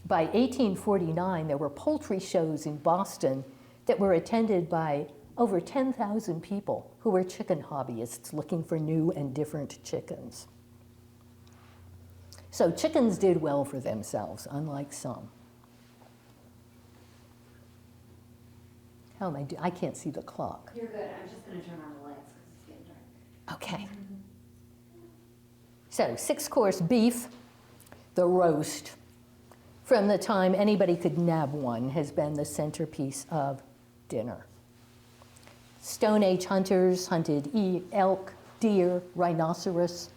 By 1849, there were poultry shows in Boston that were attended by over 10,000 people who were chicken hobbyists looking for new and different chickens. So chickens did well for themselves, unlike some. How am I doing? I can't see the clock. You're good. I'm just going to turn on the lights because it's getting dark. Okay. So 6-course beef, the roast, from the time anybody could nab one, has been the centerpiece of dinner. Stone Age hunters hunted elk, deer, rhinoceros,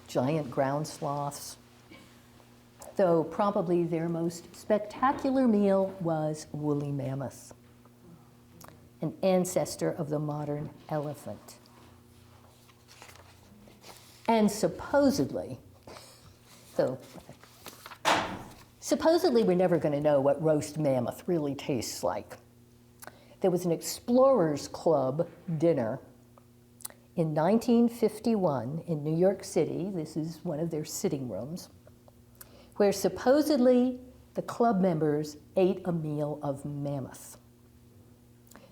giant ground sloths, though probably their most spectacular meal was woolly mammoth, an ancestor of the modern elephant. And supposedly, so Supposedly, we're never going to know what roast mammoth really tastes like. There was an Explorers Club dinner in 1951 in New York City. This is one of their sitting rooms, where supposedly the club members ate a meal of mammoth.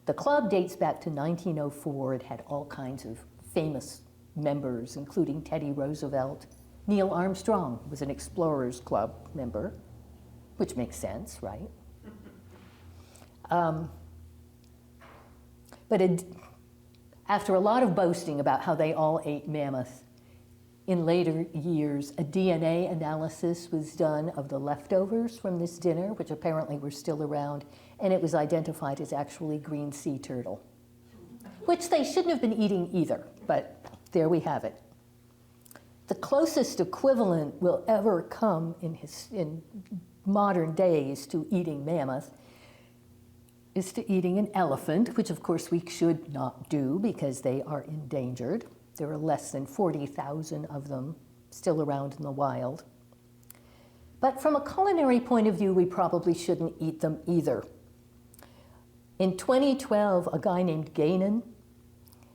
The club dates back to 1904. It had all kinds of famous members, including Teddy Roosevelt. Neil Armstrong was an Explorers Club member, which makes sense, right? After a lot of boasting about how they all ate mammoth, in later years, a DNA analysis was done of the leftovers from this dinner, which apparently were still around, and it was identified as actually green sea turtle, which they shouldn't have been eating either, but there we have it. The closest equivalent will ever come in modern days to eating mammoth is to eating an elephant, which of course we should not do because they are endangered. There are less than 40,000 of them still around in the wild. But from a culinary point of view, we probably shouldn't eat them either. In 2012, a guy named Gainan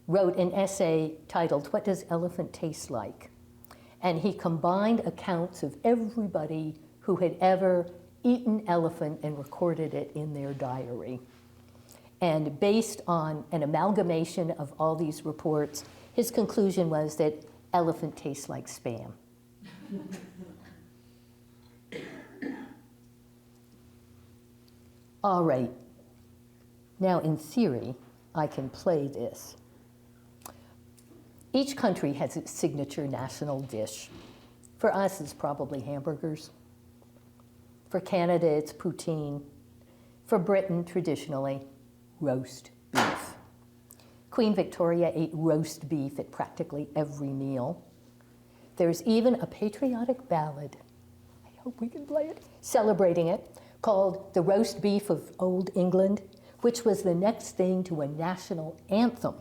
wrote an essay titled, "What Does Elephant Taste Like?" And he combined accounts of everybody who had ever eaten elephant and recorded it in their diary. And based on an amalgamation of all these reports, his conclusion was that elephant tastes like Spam. All right. Now, in theory, I can play this. Each country has its signature national dish. For us, it's probably hamburgers. For Canada, it's poutine. For Britain, traditionally, roast beef. Queen Victoria ate roast beef at practically every meal. There's even a patriotic ballad, I hope we can play it, celebrating it, called The Roast Beef of Old England, which was the next thing to a national anthem.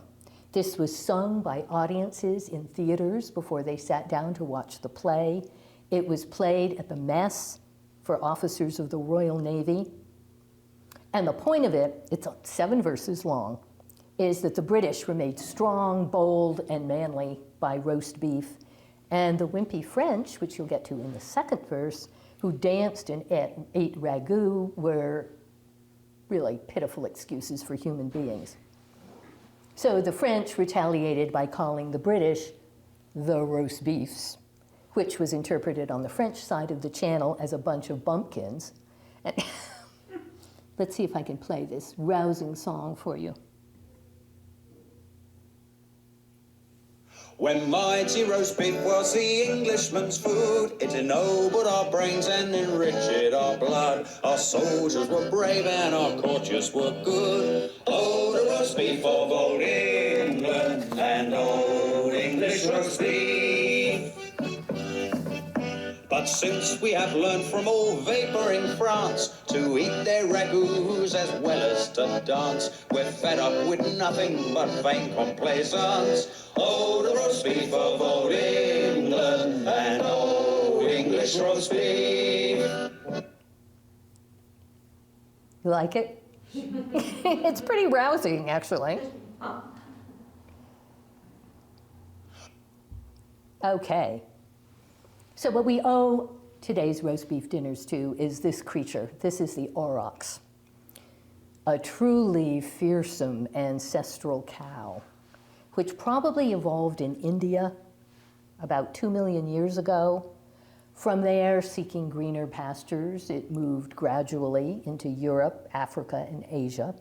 This was sung by audiences in theaters before they sat down to watch the play. It was played at the mess for officers of the Royal Navy. And the point of it, it's 7 verses long, is that the British were made strong, bold, and manly by roast beef. And the wimpy French, which you'll get to in the second verse, who danced and ate ragout, were really pitiful excuses for human beings. So the French retaliated by calling the British the roast beefs, which was interpreted on the French side of the channel as a bunch of bumpkins. And let's see if I can play this rousing song for you. When mighty roast beef was the Englishman's food, it ennobled our brains and enriched our blood. Our soldiers were brave and our courtiers were good. Oh, the roast beef of old England and old English roast beef. But since we have learned from all vapouring France to eat their ragouts as well as to dance, we're fed up with nothing but vain complaisance. Oh, the roast beef of old England and old English roast beef. You like it? It's pretty rousing, actually. Okay. So what we owe today's roast beef dinners to is this creature. This is the aurochs, a truly fearsome ancestral cow, which probably evolved in India about 2 million years ago. From there, seeking greener pastures, it moved gradually into Europe, Africa, and Asia.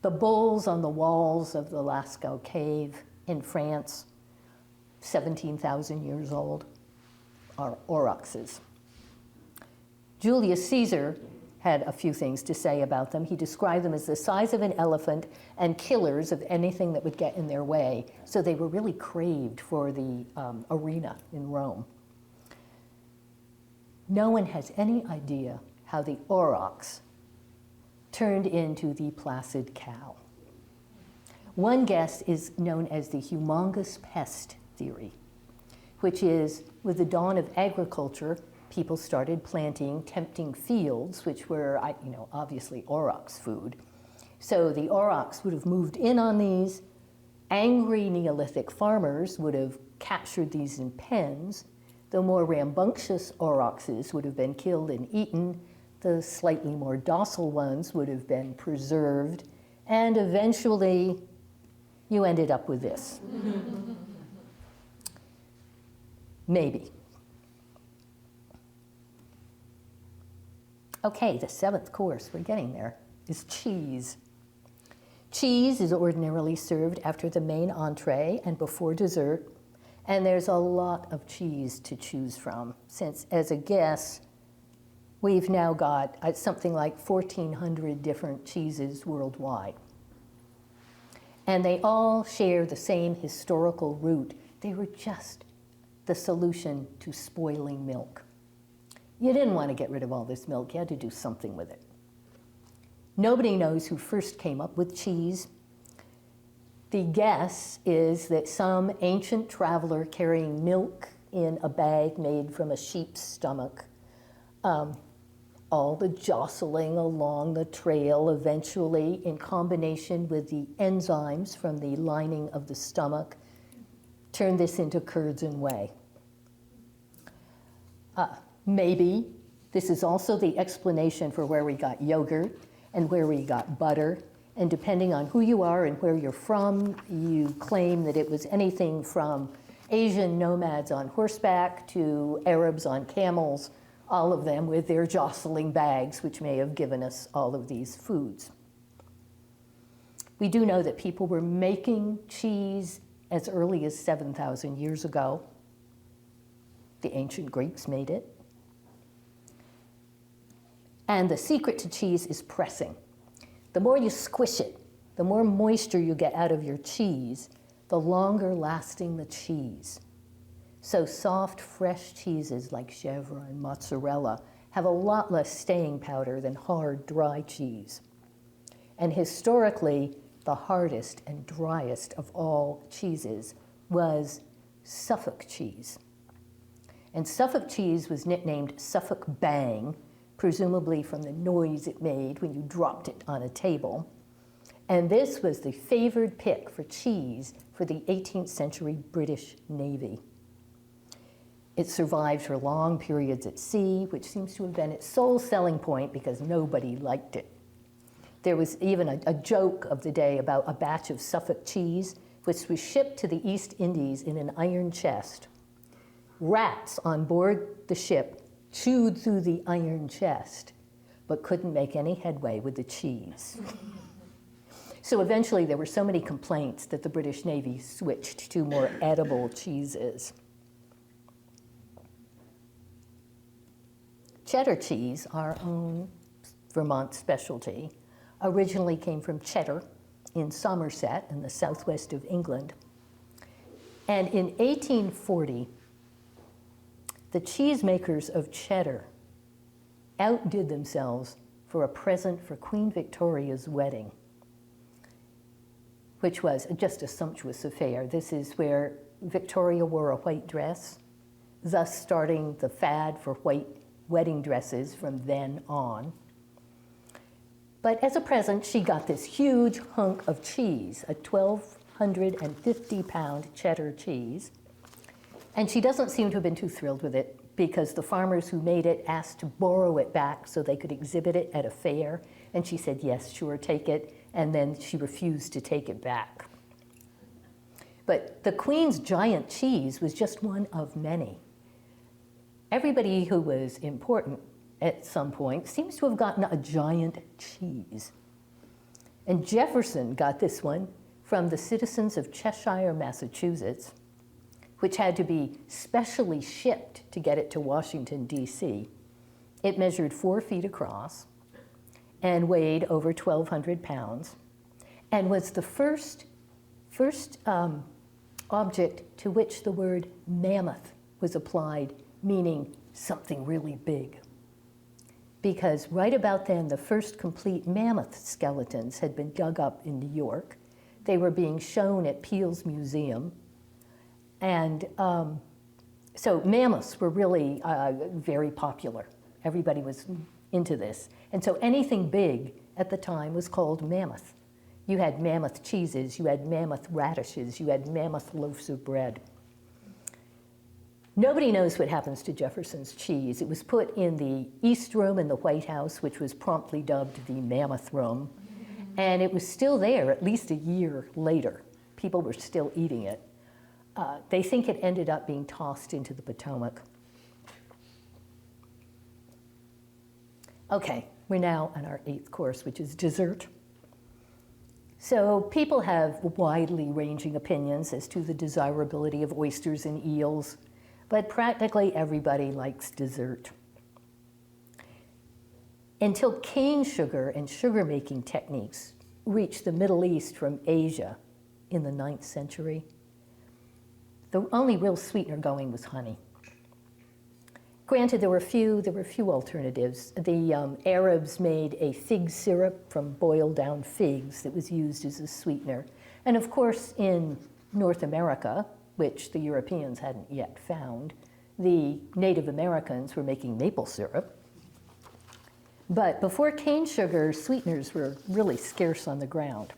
The bulls on the walls of the Lascaux cave in France, 17,000 years old, are aurochs. Julius Caesar had a few things to say about them. He described them as the size of an elephant and killers of anything that would get in their way. So they were really craved for the arena in Rome. No one has any idea how the aurochs turned into the placid cow. One guess is known as the humongous pest theory, which is, with the dawn of agriculture, people started planting tempting fields, which were, obviously aurochs food. So the aurochs would have moved in on these. Angry Neolithic farmers would have captured these in pens. The more rambunctious aurochs would have been killed and eaten. The slightly more docile ones would have been preserved. And eventually, you ended up with this. Maybe. Okay, the seventh course, we're getting there, is cheese. Cheese is ordinarily served after the main entree and before dessert, and there's a lot of cheese to choose from, since as a guess, we've now got something like 1,400 different cheeses worldwide. And they all share the same historical root. They were just the solution to spoiling milk. You didn't want to get rid of all this milk, you had to do something with it. Nobody knows who first came up with cheese. The guess is that some ancient traveler carrying milk in a bag made from a sheep's stomach. All the jostling along the trail eventually, in combination with the enzymes from the lining of the stomach, turned this into curds and whey. Maybe this is also the explanation for where we got yogurt and where we got butter. And depending on who you are and where you're from, you claim that it was anything from Asian nomads on horseback to Arabs on camels, all of them with their jostling bags, which may have given us all of these foods. We do know that people were making cheese as early as 7,000 years ago. The ancient Greeks made it. And the secret to cheese is pressing. The more you squish it, the more moisture you get out of your cheese, the longer lasting the cheese. So soft, fresh cheeses like Chèvre and mozzarella have a lot less staying powder than hard, dry cheese. And historically, the hardest and driest of all cheeses was Suffolk cheese. And Suffolk cheese was nicknamed Suffolk Bang, presumably from the noise it made when you dropped it on a table. And this was the favored pick for cheese for the 18th century British Navy. It survived for long periods at sea, which seems to have been its sole selling point because nobody liked it. There was even a joke of the day about a batch of Suffolk cheese, which was shipped to the East Indies in an iron chest. Rats on board the ship chewed through the iron chest, but couldn't make any headway with the cheese. So eventually there were so many complaints that the British Navy switched to more edible cheeses. Cheddar cheese, our own Vermont specialty, originally came from Cheddar in Somerset in the southwest of England. And in 1840, the cheesemakers of Cheddar outdid themselves for a present for Queen Victoria's wedding, which was just a sumptuous affair. This is where Victoria wore a white dress, thus starting the fad for white wedding dresses from then on. But as a present, she got this huge hunk of cheese, a 1,250-pound cheddar cheese. And she doesn't seem to have been too thrilled with it because the farmers who made it asked to borrow it back so they could exhibit it at a fair. And she said, yes, sure, take it. And then she refused to take it back. But the Queen's giant cheese was just one of many. Everybody who was important at some point seems to have gotten a giant cheese. And Jefferson got this one from the citizens of Cheshire, Massachusetts, which had to be specially shipped to get it to Washington, D.C. It measured 4 feet across and weighed over 1,200 pounds and was the first object to which the word mammoth was applied, meaning something really big. Because right about then, the first complete mammoth skeletons had been dug up in New York. They were being shown at Peale's Museum. And So mammoths were really very popular. Everybody was into this. And so anything big at the time was called mammoth. You had mammoth cheeses, you had mammoth radishes, you had mammoth loaves of bread. Nobody knows what happens to Jefferson's cheese. It was put in the East Room in the White House, which was promptly dubbed the Mammoth Room. And it was still there at least a year later. People were still eating it. They think it ended up being tossed into the Potomac. Okay, we're now on our 8th course, which is dessert. So people have widely ranging opinions as to the desirability of oysters and eels, but practically everybody likes dessert. Until cane sugar and sugar-making techniques reached the Middle East from Asia in the 9th century, the only real sweetener going was honey. Granted, there were few alternatives. The Arabs made a fig syrup from boiled down figs that was used as a sweetener. And of course, in North America, which the Europeans hadn't yet found, the Native Americans were making maple syrup. But before cane sugar, sweeteners were really scarce on the ground.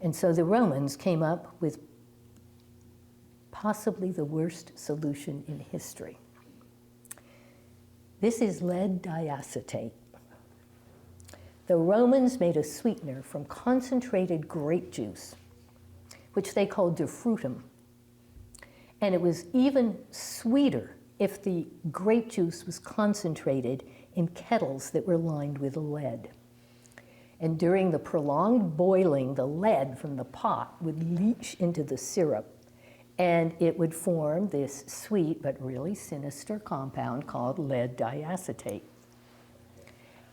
And so the Romans came up with possibly the worst solution in history. This is lead diacetate. The Romans made a sweetener from concentrated grape juice, which they called defrutum. And it was even sweeter if the grape juice was concentrated in kettles that were lined with lead. And during the prolonged boiling, the lead from the pot would leach into the syrup, and it would form this sweet but really sinister compound called lead diacetate.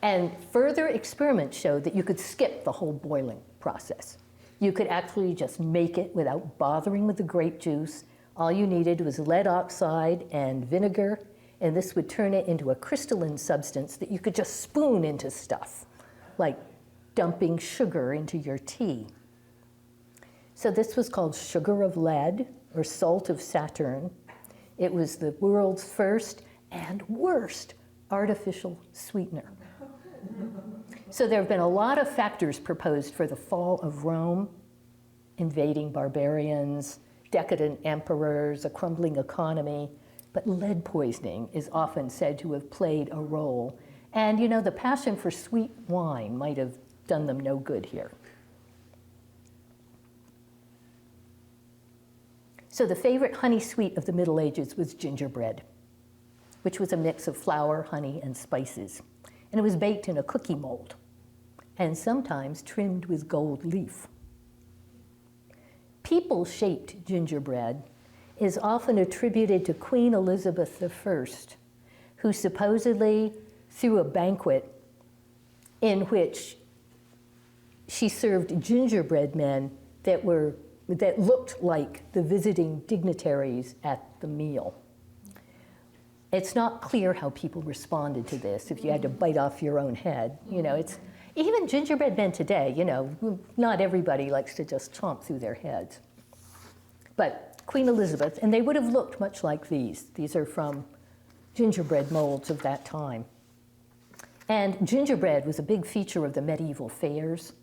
And further experiments showed that you could skip the whole boiling process. You could actually just make it without bothering with the grape juice. All you needed was lead oxide and vinegar, and this would turn it into a crystalline substance that you could just spoon into stuff, like dumping sugar into your tea. So this was called sugar of lead, or salt of Saturn. It was the world's first and worst artificial sweetener. So there have been a lot of factors proposed for the fall of Rome: invading barbarians, decadent emperors, a crumbling economy, but lead poisoning is often said to have played a role. And you know, the passion for sweet wine might have done them no good here. So the favorite honey sweet of the Middle Ages was gingerbread, which was a mix of flour, honey, and spices. And it was baked in a cookie mold, and sometimes trimmed with gold leaf. People-shaped gingerbread is often attributed to Queen Elizabeth I, who supposedly threw a banquet in which she served gingerbread men that looked like the visiting dignitaries at the meal. It's not clear how people responded to this, if you had to bite off your own head. You know, it's even gingerbread men today, you know, not everybody likes to just chomp through their heads. But Queen Elizabeth, and they would have looked much like these. These are from gingerbread molds of that time. And gingerbread was a big feature of the medieval fairs.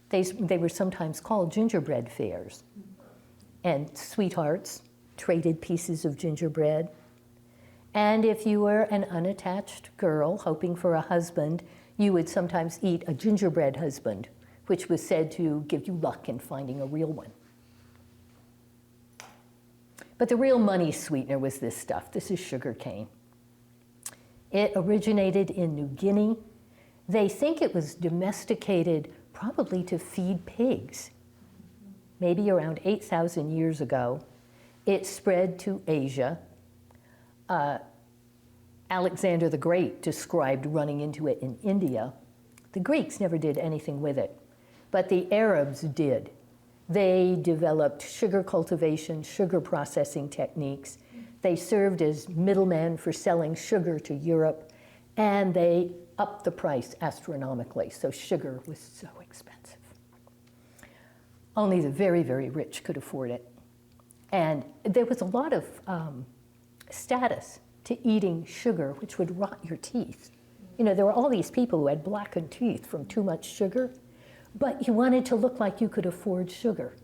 They were sometimes called gingerbread fairs. And sweethearts traded pieces of gingerbread. And if you were an unattached girl hoping for a husband, you would sometimes eat a gingerbread husband, which was said to give you luck in finding a real one. But the real money sweetener was this stuff. This is sugar cane. It originated in New Guinea. They think it was domesticated probably to feed pigs, maybe around 8,000 years ago. It spread to Asia. Alexander the Great described running into it in India. The Greeks never did anything with it, but the Arabs did. They developed sugar cultivation, sugar processing techniques. They served as middlemen for selling sugar to Europe, and they upped the price astronomically, so sugar was so expensive. Only the very, very rich could afford it. And there was a lot of status to eating sugar, which would rot your teeth. You know, there were all these people who had blackened teeth from too much sugar, but you wanted to look like you could afford sugar.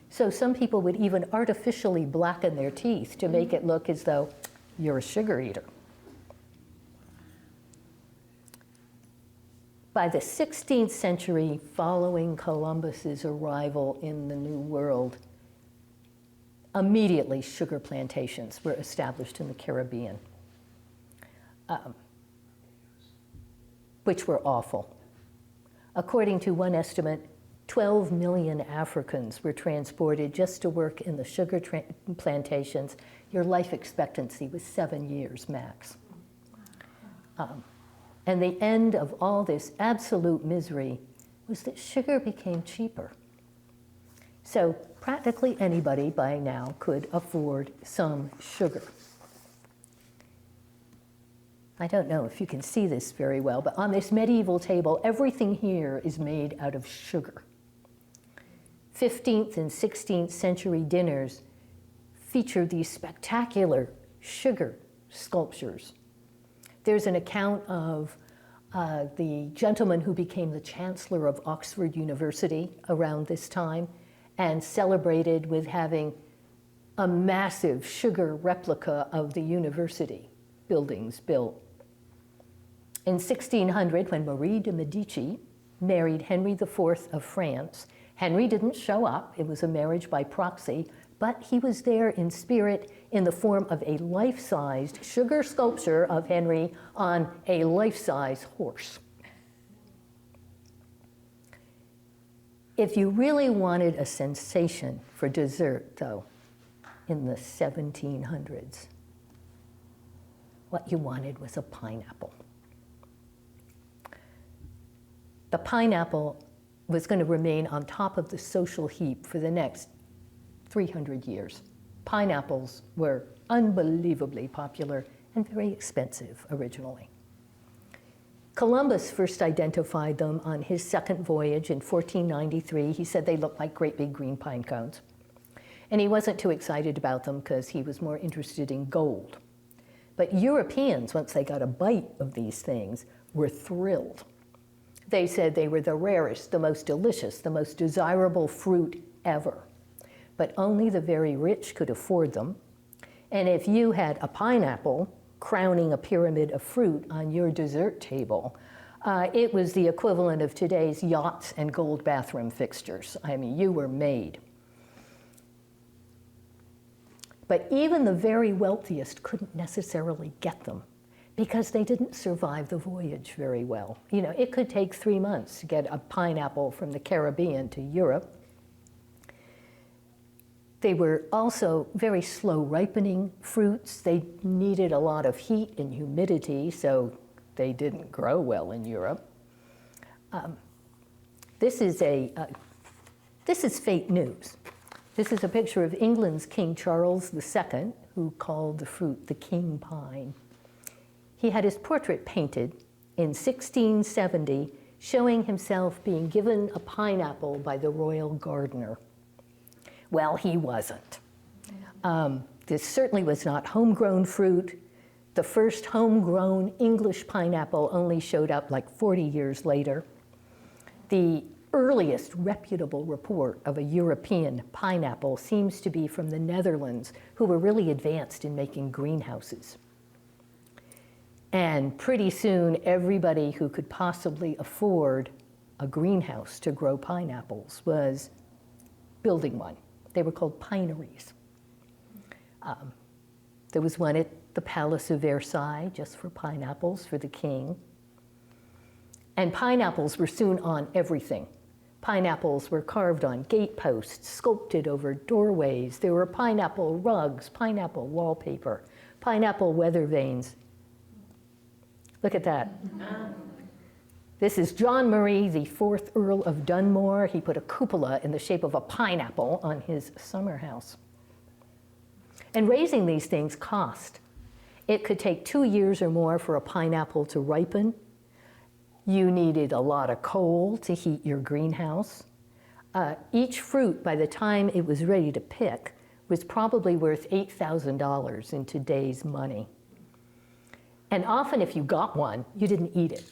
So some people would even artificially blacken their teeth to make it look as though you're a sugar eater. By the 16th century, following Columbus's arrival in the New World, immediately sugar plantations were established in the Caribbean, which were awful. According to one estimate, 12 million Africans were transported just to work in the sugar plantations. Your life expectancy was 7 years max. And the end of all this absolute misery was that sugar became cheaper. So practically anybody by now could afford some sugar. I don't know if you can see this very well, but on this medieval table, everything here is made out of sugar. 15th and 16th century dinners featured these spectacular sugar sculptures. There's an account of the gentleman who became the chancellor of Oxford University around this time and celebrated with having a massive sugar replica of the university buildings built. In 1600, when Marie de Medici married Henry IV of France, Henry didn't show up. It was a marriage by proxy, but he was there in spirit in the form of a life-sized sugar sculpture of Henry on a life-size horse. If you really wanted a sensation for dessert, though, in the 1700s, what you wanted was a pineapple. The pineapple was going to remain on top of the social heap for the next 300 years. Pineapples were unbelievably popular and very expensive originally. Columbus first identified them on his second voyage in 1493. He said they looked like great big green pine cones. And he wasn't too excited about them because he was more interested in gold. But Europeans, once they got a bite of these things, were thrilled. They said they were the rarest, the most delicious, the most desirable fruit ever. But only the very rich could afford them. And if you had a pineapple crowning a pyramid of fruit on your dessert table, it was the equivalent of today's yachts and gold bathroom fixtures. I mean, you were made. But even the very wealthiest couldn't necessarily get them because they didn't survive the voyage very well. You know, it could take 3 months to get a pineapple from the Caribbean to Europe. They were also very slow ripening fruits. They needed a lot of heat and humidity, so they didn't grow well in Europe. This is fake news. This is a picture of England's King Charles II, who called the fruit the king pine. He had his portrait painted in 1670, showing himself being given a pineapple by the royal gardener. Well, he wasn't. This certainly was not homegrown fruit. The first homegrown English pineapple only showed up like 40 years later. The earliest reputable report of a European pineapple seems to be from the Netherlands, who were really advanced in making greenhouses. And pretty soon, everybody who could possibly afford a greenhouse to grow pineapples was building one. They were called pineries. There was one at the Palace of Versailles, just for pineapples, for the king. And pineapples were soon on everything. Pineapples were carved on gateposts, sculpted over doorways. There were pineapple rugs, pineapple wallpaper, pineapple weather vanes. Look at that. This is John Murray, the 4th Earl of Dunmore. He put a cupola in the shape of a pineapple on his summer house. And raising these things cost. It could take 2 years or more for a pineapple to ripen. You needed a lot of coal to heat your greenhouse. Each fruit, by the time it was ready to pick, was probably worth $8,000 in today's money. And often if you got one, you didn't eat it.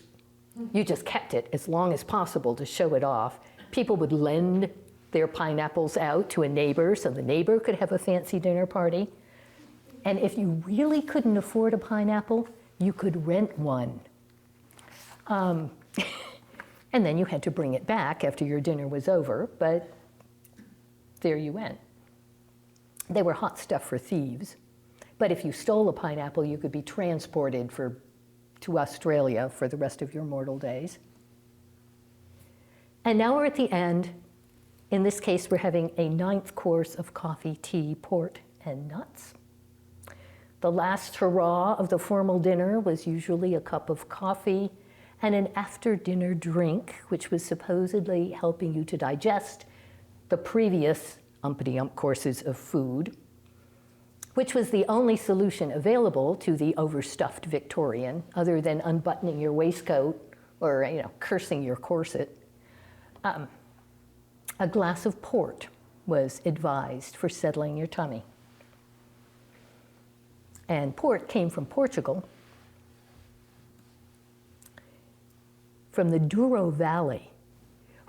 You just kept it as long as possible to show it off. People would lend their pineapples out to a neighbor so the neighbor could have a fancy dinner party. And if you really couldn't afford a pineapple, you could rent one. And then you had to bring it back after your dinner was over, but there you went. They were hot stuff for thieves. But if you stole a pineapple, you could be transported to Australia for the rest of your mortal days. And now we're at the end. In this case, we're having a 9th course of coffee, tea, port, and nuts. The last hurrah of the formal dinner was usually a cup of coffee and an after-dinner drink, which was supposedly helping you to digest the previous umpty-ump courses of food, which was the only solution available to the overstuffed Victorian, other than unbuttoning your waistcoat or cursing your corset. A glass of port was advised for settling your tummy. And port came from Portugal, from the Douro Valley,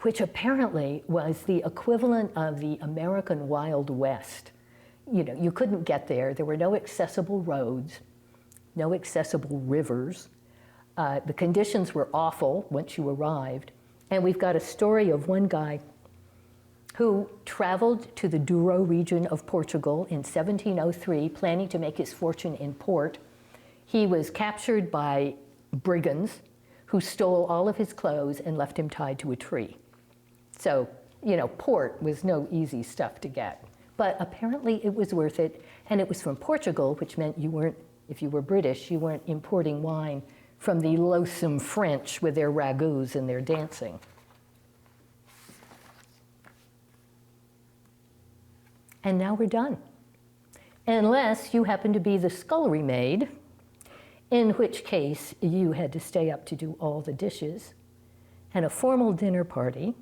which apparently was the equivalent of the American Wild West. You couldn't get there. There were no accessible roads, no accessible rivers. The conditions were awful once you arrived. And we've got a story of one guy who traveled to the Douro region of Portugal in 1703, planning to make his fortune in port. He was captured by brigands who stole all of his clothes and left him tied to a tree. So, port was no easy stuff to get. But apparently it was worth it, and it was from Portugal, which meant you weren't, if you were British, you weren't importing wine from the loathsome French with their ragouts and their dancing. And now we're done. Unless you happen to be the scullery maid, in which case you had to stay up to do all the dishes. And a formal dinner party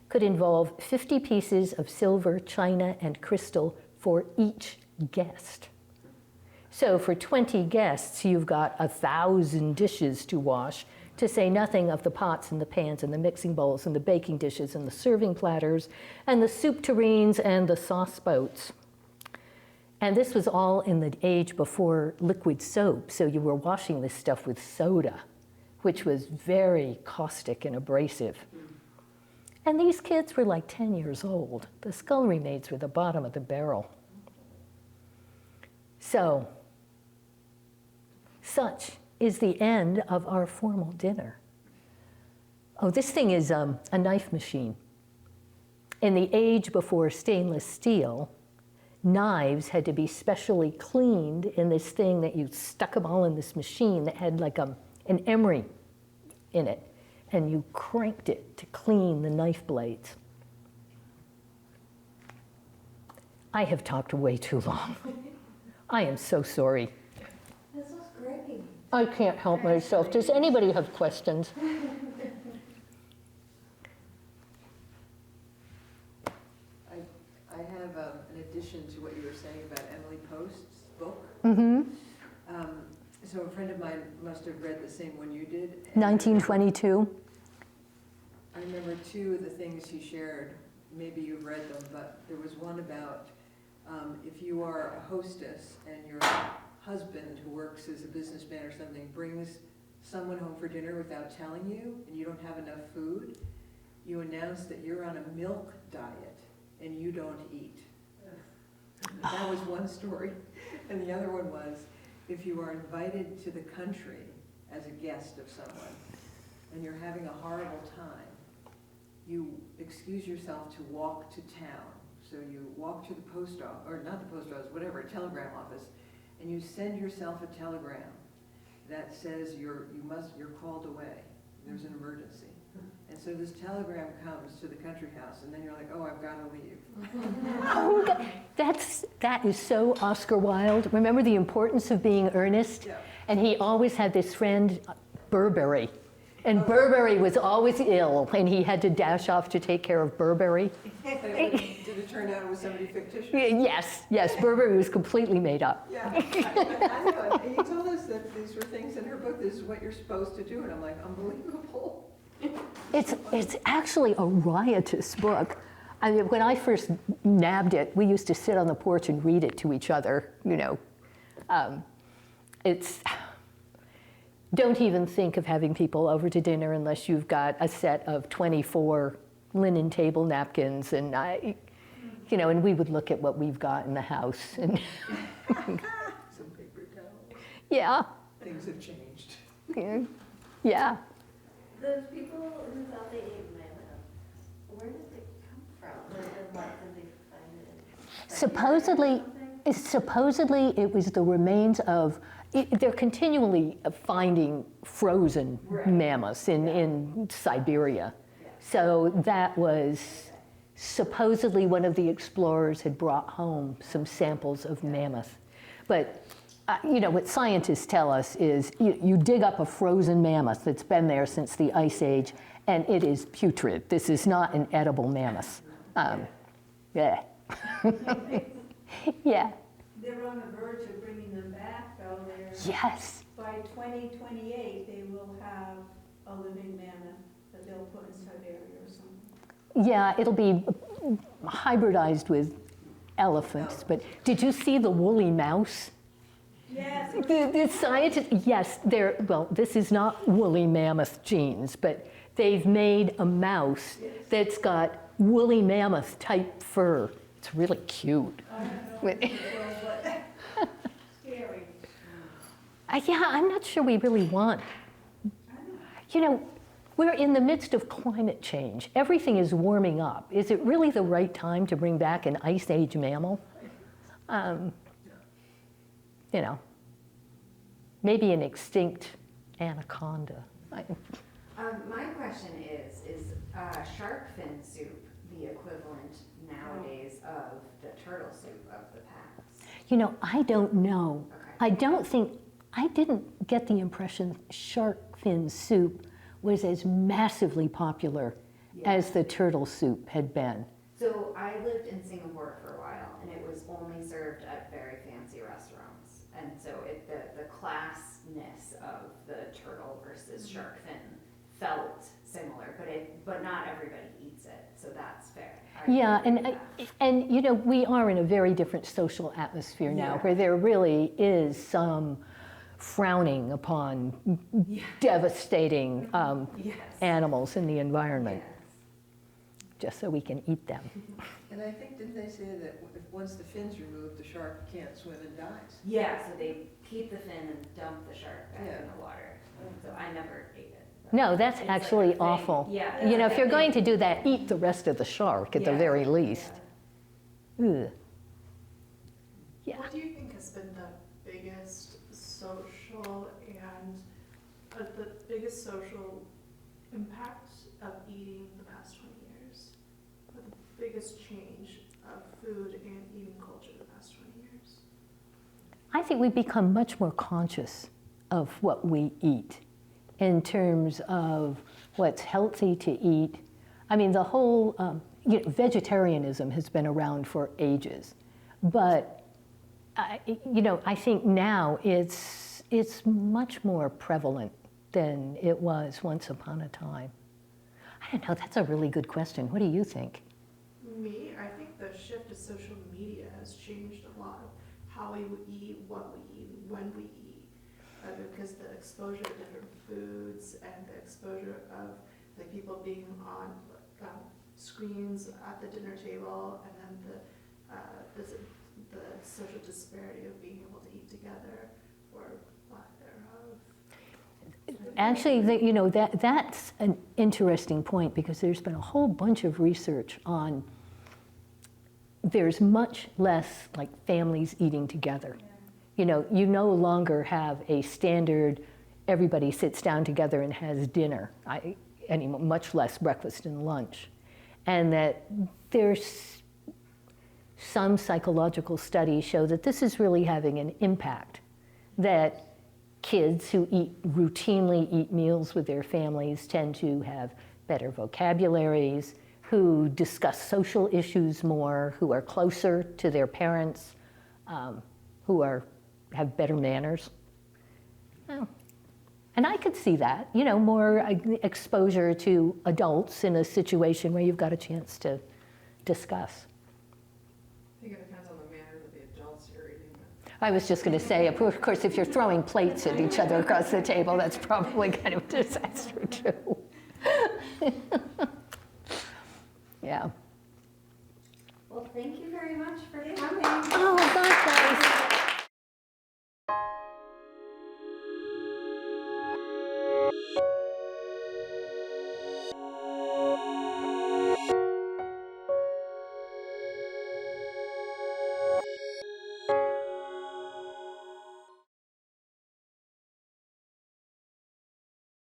could involve 50 pieces of silver, china, and crystal for each guest. So for 20 guests, you've got 1,000 dishes to wash, to say nothing of the pots and the pans and the mixing bowls and the baking dishes and the serving platters and the soup tureens and the sauce boats. And this was all in the age before liquid soap, so you were washing this stuff with soda, which was very caustic and abrasive. And these kids were like 10 years old. The scullery maids were the bottom of the barrel. So, such is the end of our formal dinner. Oh, this thing is a knife machine. In the age before stainless steel, knives had to be specially cleaned in this thing that you stuck them all in this machine that had like an emery in it, and you cranked it to clean the knife blades. I have talked way too long. I am so sorry. This was great. I can't help myself. Does anybody have questions? I have an addition to what you were saying about Emily Post's book. Mm-hmm. So a friend of mine must have read the same one you did. 1922. I remember two of the things he shared. Maybe you've read them, but there was one about if you are a hostess and your husband, who works as a businessman or something, brings someone home for dinner without telling you, and you don't have enough food, you announce that you're on a milk diet and you don't eat. That was one story. And the other one was, if you are invited to the country as a guest of someone and you're having a horrible time, you excuse yourself to walk to town. So you walk to the post office, or not the post office, whatever, a telegram office, and you send yourself a telegram that says you're called away. There's an emergency. And so this telegram comes to the country house, and then you're like, oh, I've got to leave. Oh, that is so Oscar Wilde. Remember the importance of being earnest? Yeah. And he always had this friend, Burberry. And Burberry was always ill, and he had to dash off to take care of Burberry. Did it turn out it was somebody fictitious? Yes, Burberry was completely made up. Yeah, I know, and he told us that these were things in her book, this is what you're supposed to do, and I'm like, unbelievable. It's actually a riotous book. I mean, when I first nabbed it, we used to sit on the porch and read it to each other, you know. Don't even think of having people over to dinner unless you've got a set of 24 linen table napkins, and and we would look at what we've got in the house, and Some paper towels. yeah, Things have changed. yeah. Those people who thought they ate mammoth, where did they come from? Like, did they find it in Supposedly it was the remains of, they're continually finding frozen mammoths in Siberia. So that was supposedly one of the explorers had brought home some samples of mammoth. But what scientists tell us is you dig up a frozen mammoth that's been there since the Ice Age, and it is putrid. This is not an edible mammoth. Yeah. Yeah. They're on the verge of bringing them back, though. Yes. By 2028, they will have a living mammoth that they'll put in Siberia or something. Yeah, it'll be hybridized with elephants. But did you see the woolly mouse? Yes. The scientists, yes, this is not woolly mammoth genes, but they've made a mouse that's got woolly mammoth type fur. It's really cute. Scary. Yeah, I'm not sure we really want. We're in the midst of climate change. Everything is warming up. Is it really the right time to bring back an Ice Age mammal? Maybe an extinct anaconda. My question is shark fin soup the equivalent nowadays of the turtle soup of the past? I don't know. Okay. I didn't get the impression shark fin soup was as massively popular as the turtle soup had been. So I lived in Singapore for a while, and it was only served at very fancy restaurants. And so the classness of the turtle versus shark fin felt similar, but not everybody eats it, so that's fair. Yeah, and we are in a very different social atmosphere now, where there really is some frowning upon devastating animals in the environment, just so we can eat them. And I think, didn't they say that once the fin's removed, the shark can't swim and dies? Yeah, so they keep the fin and dump the shark back in the water. So I never ate it. No, that's It's actually like a thing. awful. Yeah. If you're going to do that, eat the rest of the shark at the very least. Ugh. Yeah. What do you think has been the biggest social and the biggest social impact of eating the past 20 years? Or the biggest change of food and eating culture the past 20 years? I think we've become much more conscious of what we eat in terms of what's healthy to eat. I mean, the whole, vegetarianism has been around for ages, but I think now it's much more prevalent than it was once upon a time. I don't know, that's a really good question. What do you think? Me, I think the shift to social media has changed a lot of how we eat, what we eat, when we eat. Because the exposure to different foods and the exposure of people being on screens at the dinner table, and then the social disparity of being able to eat together or lack thereof. Actually, that's an interesting point, because there's been a whole bunch of research on there's much less like families eating together. You no longer have a standard, everybody sits down together and has dinner, much less breakfast and lunch. And that there's some psychological studies show that this is really having an impact, that kids who routinely eat meals with their families tend to have better vocabularies, who discuss social issues more, who are closer to their parents, who have better manners. Oh. And I could see that, you know, more exposure to adults in a situation where you've got a chance to discuss. I think it depends on the manners of the adults you're eating with. I was just going to say, of course, if you're throwing plates at each other across the table, that's probably kind of a disaster too. Yeah. Well, thank you very much for coming. Oh,